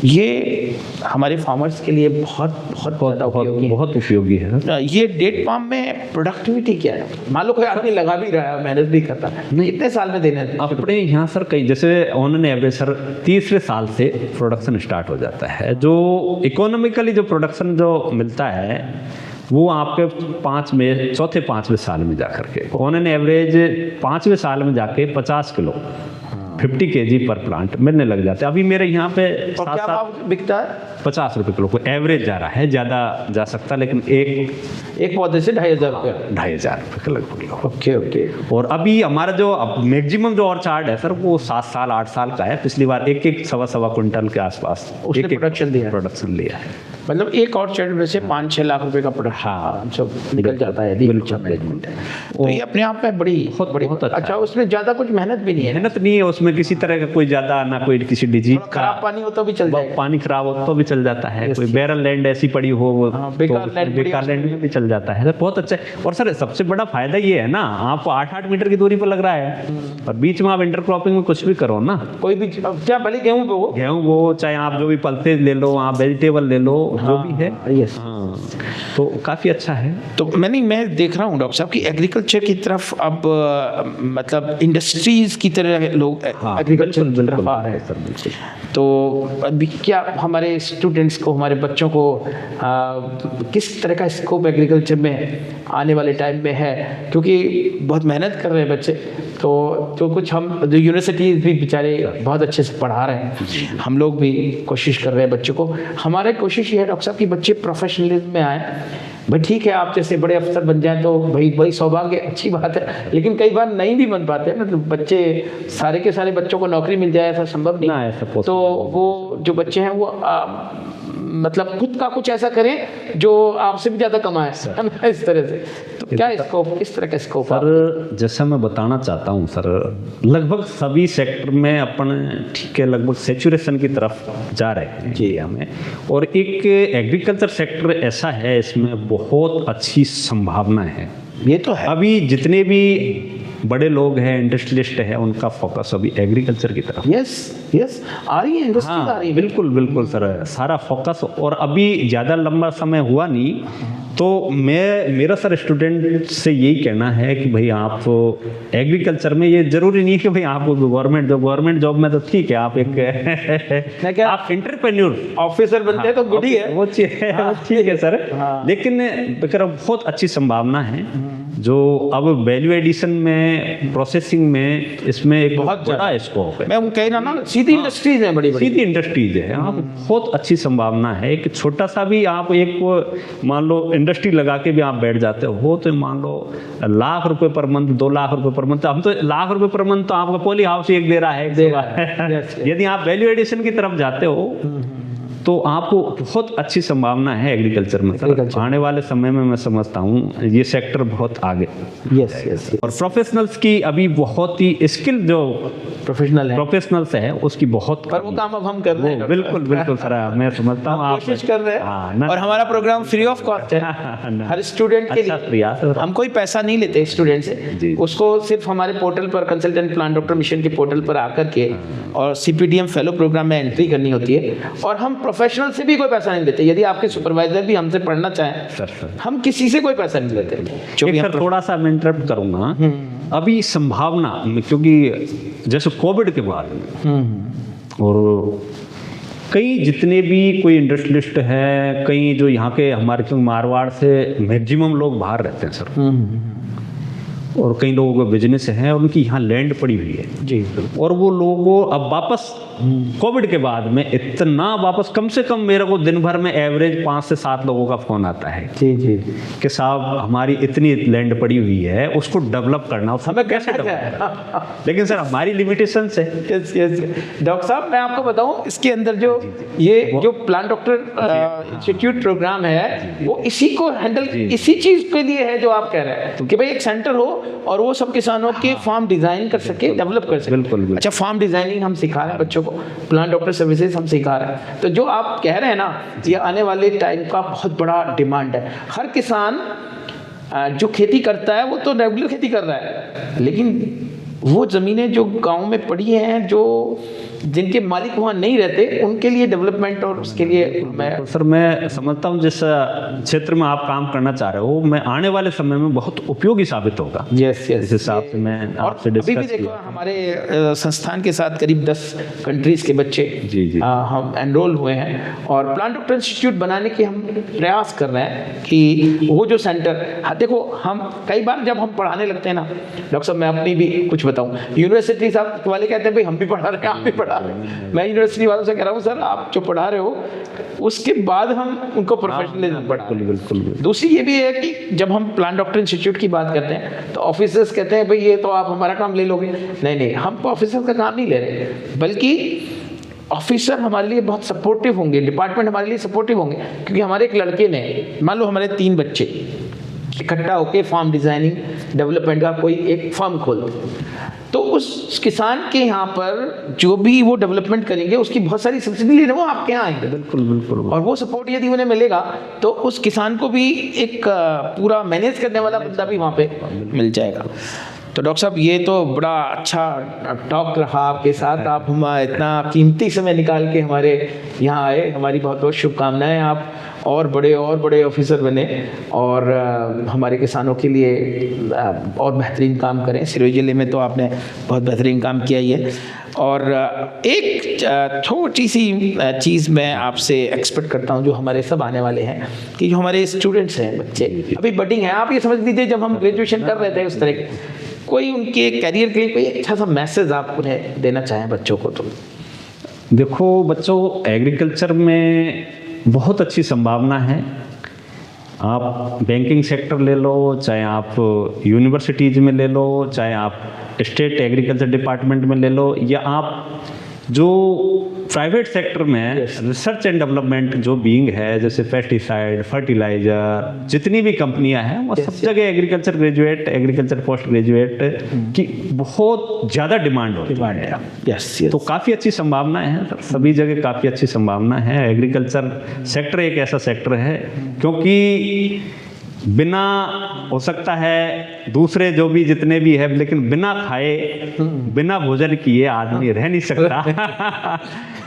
ये हमारे फार्मर्स के लिए बहुत उपयोगी है। ये डेट पाम में प्रोडक्टिविटी क्या है? मान लो कोई आदमी लगा भी रहा है, मेहनत भी करता है, नहीं इतने साल में देने अपने यहाँ सर कई, जैसे ऑन एन एवरेज सर 30वें साल से प्रोडक्शन स्टार्ट हो जाता है। जो इकोनॉमिकली जो प्रोडक्शन जो मिलता है वो आपके 4-5वें साल में जाकर के ऑन एन एवरेज 5वें साल में जाके 50 किलो 50 kg पर प्लांट मिलने लग जाते हैं। अभी मेरे यहाँ पे क्या भाव बिकता है? 50 रुपये किलो को एवरेज जा रहा है, ज़्यादा जा सकता, लेकिन एक पौधे से 2500 रुपये, 2500 रुपये के लगभग। ओके। और अभी हमारा जो मैक्सिमम जो ऑर्चार्ड है सर, वो 7 साल 8 साल का है। पिछली बार एक सवा क्विंटल के आसपास उसने प्रोडक्शन लिया है। मतलब एक ऑर्चार्ड में से 5-6 लाख रुपए का प्रोडक्ट सब निकल जाता है यदि अच्छा मैनेजमेंट है। तो ये अपने आप में बहुत अच्छा। उसमें ज़्यादा कुछ मेहनत भी नहीं है। मेहनत नहीं है उसमें किसी तरह का, कोई ज़्यादा ना कोई किसी डिजीज का। खराब पानी हो तो भी चल जाएगा, पानी खराब हो तो भी चल जाता है। कोई बैरल लैंड ऐसी पड़ी हो, बेकार लैंड में भी चल जाता है। बहुत अच्छा है। और सर सबसे बड़ा फायदा ये है ना, आप 8-8 मीटर की दूरी पर लग रहा है, और बीच में आप इंटर क्रॉपिंग में कुछ भी करो ना, कोई भी क्या भले गेहूँ वो चाहे आप जो भी पल्सेज ले लो, आप वेजिटेबल ले लो, जो भी है। हाँ, तो काफ़ी अच्छा है। तो मैं देख रहा हूँ डॉक्टर साहब कि एग्रीकल्चर की तरफ अब मतलब इंडस्ट्रीज की तरह लोग एग्रीकल्चर की तरफ आ रहे हैं सर। बिल्कुल। तो अभी क्या हमारे स्टूडेंट्स को, हमारे बच्चों को किस तरह का स्कोप एग्रीकल्चर में आने वाले टाइम में है? क्योंकि बहुत मेहनत कर रहे हैं बच्चे, तो जो कुछ हम जो यूनिवर्सिटीज़ भी बेचारे बहुत अच्छे से पढ़ा रहे हैं, हम लोग भी कोशिश कर रहे हैं बच्चों को। हमारी कोशिश ये है डॉक्टर साहब कि बच्चे प्रोफेशनलिज्म में आए। भाई ठीक है, आप जैसे बड़े अफसर बन जाएं तो भाई बड़ी सौभाग्य, अच्छी बात है, लेकिन कई बार नहीं भी बन पाते हैं ना। तो बच्चे सारे के सारे बच्चों को नौकरी मिल जाए ऐसा संभव नहीं है। तो वो जो बच्चे हैं वो मतलब खुद का कुछ ऐसा करें जो आपसे भी ज़्यादा कमाए, इस तरह से। तो क्या स्कोप, किस तरह का स्कोप? सर जैसा मैं बताना चाहता हूँ सर, लगभग सभी सेक्टर में अपन ठीक है लगभग सेचुरेशन की तरफ जा रहे हैं जी हमें। और एक एग्रीकल्चर सेक्टर ऐसा है, इसमें बहुत अच्छी संभावना है। ये तो है। अभी जितने भी बड़े लोग हैं, इंडस्ट्रियलिस्ट है, उनका फोकस अभी एग्रीकल्चर की तरफ। यस यस, आ रही है इंडस्ट्री, आ रही है। बिल्कुल बिल्कुल सर, सारा फोकस। और अभी ज़्यादा लंबा समय हुआ नहीं, तो मेरा सर स्टूडेंट से यही कहना है कि भाई आप एग्रीकल्चर में, ये जरूरी नहीं कि भाई आप गवर्नमेंट जॉब में तो ठीक है, आप एक आप एंटरप्रेन्योर ऑफिसर बनते हैं तो गुड ही है, वो ठीक है सर। लेकिन बहुत अच्छी संभावना है जो अब वैल्यू एडिशन में, प्रोसेसिंग में, इसमें एक बहुत बड़ा स्कोप है। मैं वो कह रहा ना, सीधी इंडस्ट्रीज है, बड़ी सीधी इंडस्ट्रीज है। आप बहुत अच्छी संभावना है कि छोटा सा भी आप एक मान लो इंडस्ट्री लगा के भी आप बैठ जाते हो, तो मान लो लाख रुपए पर मंथ, 2 लाख रुपए पर मंथ। हम तो लाख रुपए पर मंथ तो आपका पॉली हाउस एक दे रहा है। यदि आप वैल्यू एडिशन की तरफ जाते हो तो आपको बहुत अच्छी संभावना है एग्रीकल्चर में। आने वाले समय में मैं समझता हूँ ये सेक्टर बहुत आगे। Yes yes. और प्रोफेशनल्स की अभी बहुत ही स्किल जो प्रोफेशनल्स है उसकी बहुत, पर वो काम अब हम कर रहे हैं। बिल्कुल बिल्कुल सर, मैं समझता हूँ आप कोशिश कर रहे हैं। और हमारा प्रोग्राम फ्री ऑफ कॉस्ट है हर स्टूडेंट के लिए। हम कोई पैसा नहीं लेते स्टूडेंट से, उसको सिर्फ हमारे पोर्टल पर, कंसल्टेंट प्लान डॉक्टर मिशन के पोर्टल पर आकर के और CPDM फेलो प्रोग्राम में एंट्री करनी होती है। और हम प्रोफेशनल से भी कोई पैसा नहीं लेते। यदि आपके सुपरवाइजर भी हमसे पढ़ना चाहें सर, हम किसी से कोई पैसा नहीं लेते। सर थोड़ा सा मैं इंटरप्ट करूंगा, अभी संभावना, क्योंकि जैसे कोविड के बाद और कई जितने भी कोई इंडस्ट्रियलिस्ट है, कई जो यहाँ के हमारे, क्योंकि मारवाड़ से मैक्सिमम लोग बाहर रहते हैं सर, और कई लोगों का बिजनेस है, उनकी यहाँ लैंड पड़ी हुई है जी, और वो लोगों अब वापस कोविड के बाद में इतना वापस, कम से कम मेरे को दिन भर में एवरेज 5 से 7 लोगों का फोन आता है जी जी कि साहब हमारी इतनी लैंड पड़ी हुई है, उसको डेवलप करना, हमें कैसे डेवलप। लेकिन सर हमारी लिमिटेशन है। डॉक्टर साहब मैं आपको बताऊं, इसके अंदर जो ये जो प्लान डॉक्टर इंस्टीट्यूट प्रोग्राम है वो इसी को हैंडल, इसी चीज के लिए है जो आप कह रहे हैं कि भाई एक सेंटर हो और वो सब किसानों के फार्म डिजाइन कर सके, डेवलप कर सके। बिल्कुल। अच्छा, फार्म डिजाइनिंग हम सिखा रहे हैं बच्चों को, प्लान डॉक्टर सर्विसेज हम सिखा रहे हैं। तो जो आप कह रहे हैं ना, ये आने वाले टाइम का बहुत बड़ा डिमांड है। हर किसान जो खेती करता है वो तो रेगुलर खेती कर रहा है, लेकिन वो ज़मीनें जो गांव में पड़ी हैं, जो जिनके मालिक वहाँ नहीं रहते, उनके लिए डेवलपमेंट और उसके लिए मैं समझता हूँ जिस क्षेत्र में आप काम करना चाह रहे हो, मैं आने वाले समय में बहुत उपयोगी साबित होगा। यस यस, इस हिसाब से मैं आपसे डिस्कस अभी भी देखो हमारे संस्थान के साथ करीब 10 कंट्रीज के बच्चे जी हम एनरोल हुए हैं और प्लान डॉक्टर इंस्टीट्यूट बनाने के हम प्रयास कर रहे हैं कि वो जो सेंटर, देखो हम कई बार जब हम पढ़ाने लगते हैं ना डॉक्टर साहब, मैं अपनी भी कुछ बताऊं, यूनिवर्सिटी साहब वाले कहते हैं भाई हम भी पढ़ा रहे हैं, आप भी पढ़ा रहे हैं। मैं यूनिवर्सिटी वालों से कह रहा हूँ सर आप जो पढ़ा रहे हो उसके बाद हम उनको प्रोफेशनलिज्म पढ़ा रहे हैं। बिल्कुल। दूसरी ये भी है कि जब हम प्लान डॉक्टर इंस्टीट्यूट की बात करते हैं तो ऑफिसर्स कहते हैं भाई ये तो आप हमारा काम ले लोगे। नहीं, हम ऑफिसर्स का काम नहीं ले रहे, बल्कि ऑफिसर हमारे लिए बहुत सपोर्टिव होंगे, डिपार्टमेंट हमारे लिए सपोर्टिव होंगे। क्योंकि हमारे एक लड़के ने, मान लो हमारे 3 बच्चे इकट्ठा होके फार्म डिजाइनिंग डेवलपमेंट का कोई एक फर्म खोलते, तो उस किसान के यहाँ पर जो भी वो डेवलपमेंट करेंगे उसकी बहुत सारी सब्सिडी लेने वो आपके यहाँ आएंगे। बिल्कुल। और वो सपोर्ट यदि उन्हें मिलेगा तो उस किसान को भी एक पूरा मैनेज करने वाला बंदा भी वहाँ पे मिल जाएगा। तो डॉक्टर साहब ये तो बड़ा अच्छा टॉक रहा आपके साथ, आप हम इतना कीमती समय निकाल के हमारे यहाँ आए, हमारी बहुत बहुत शुभकामनाएं। आप और बड़े ऑफिसर बने और हमारे किसानों के लिए और बेहतरीन काम करें। सिरोही ज़िले में तो आपने बहुत बेहतरीन काम किया ही है। और एक छोटी सी चीज़ मैं आपसे एक्सपेक्ट करता हूँ जो हमारे सब आने वाले हैं, कि जो हमारे स्टूडेंट्स हैं, बच्चे अभी बडिंग हैं, आप ये समझ लीजिए जब हम ग्रेजुएशन कर रहे थे उस तरह कोई उनके करियर के लिए कोई अच्छा सा मैसेज आप उन्हें देना चाहें बच्चों को। तो देखो बच्चों, एग्रीकल्चर में बहुत अच्छी संभावना है। आप बैंकिंग सेक्टर ले लो, चाहे आप यूनिवर्सिटीज़ में ले लो, चाहे आप स्टेट एग्रीकल्चर डिपार्टमेंट में ले लो, या आप जो प्राइवेट सेक्टर में रिसर्च एंड डेवलपमेंट जो बीइंग है, जैसे पेस्टिसाइड, फर्टिलाइजर, जितनी भी कंपनियां हैं वो सब जगह agriculture graduate, agriculture post graduate की बहुत ज़्यादा डिमांड होती है। यस। तो काफ़ी अच्छी संभावनाएं हैं सभी जगह, काफ़ी अच्छी संभावना है। एग्रीकल्चर सेक्टर एक ऐसा सेक्टर है, क्योंकि बिना हो सकता है दूसरे जो भी जितने भी है, लेकिन बिना खाए बिना भोजन किए आदमी रह नहीं सकता।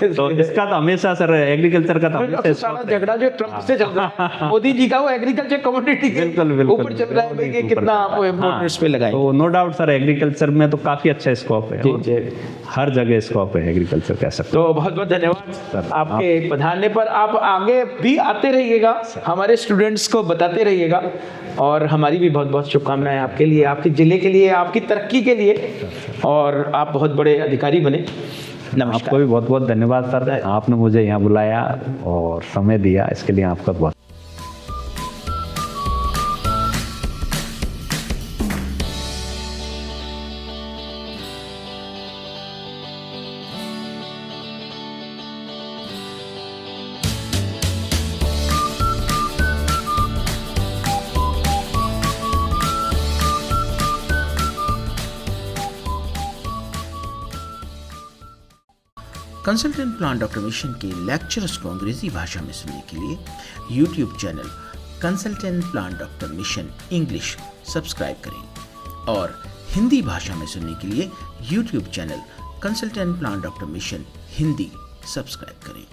तो इसका तो हमेशा सर एग्रीकल्चर का तो हमेशा सारा झगड़ा जो ट्रम्प से चल रहा है, मोदी जी का वो एग्रीकल्चर कमोडिटी बिल्कुल बिल्कुल ऊपर चल रहा है भाई कि कितना आप इम्पोर्टर्स पे लगाएं। तो नो डाउट सर एग्रीकल्चर में तो काफी अच्छा स्कोप है, जी, जी। हर जगह स्कोप है एग्रीकल्चर कह सकते तो बहुत बहुत धन्यवाद आपके पधारने पर। आप आगे भी आते रहिएगा, हमारे स्टूडेंट्स को बताते रहिएगा, और हमारी भी बहुत बहुत शुभकामनाएं आपके लिए, आपके जिले के लिए, आपकी तरक्की के लिए, और आप बहुत बड़े अधिकारी बने। नमस्कार। आपको भी बहुत बहुत धन्यवाद सर, आपने मुझे यहाँ बुलाया और समय दिया, इसके लिए आपका बहुत। कंसल्टेंट प्लान डॉक्टर मिशन के लेक्चर्स को अंग्रेजी भाषा में सुनने के लिए YouTube channel consultant plan doctor mission English subscribe करें, और हिंदी भाषा में सुनने के लिए YouTube channel consultant plan doctor mission Hindi subscribe करें।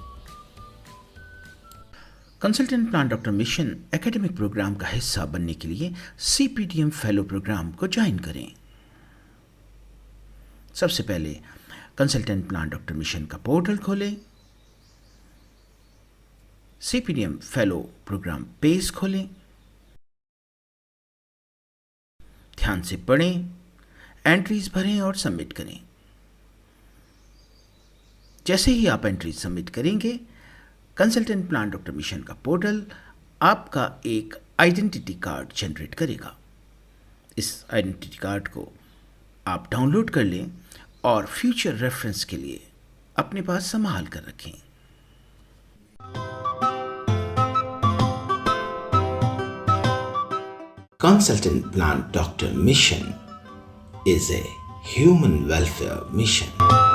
Consultant plan doctor mission academic program का हिस्सा बनने के लिए CPTM फेलो प्रोग्राम को ज्वाइन करें। सबसे पहले कंसल्टेंट प्लान डॉक्टर मिशन का पोर्टल खोलें, CPTM फेलो प्रोग्राम पेज खोलें, ध्यान से पढ़ें, एंट्रीज भरें और सबमिट करें। जैसे ही आप एंट्रीज सबमिट करेंगे, कंसल्टेंट प्लान डॉक्टर मिशन का पोर्टल आपका एक आइडेंटिटी कार्ड जनरेट करेगा। इस आइडेंटिटी कार्ड को आप डाउनलोड कर लें और फ्यूचर रेफरेंस के लिए अपने पास संभाल कर रखें। Consultant Plant Doctor Mission is a human welfare mission.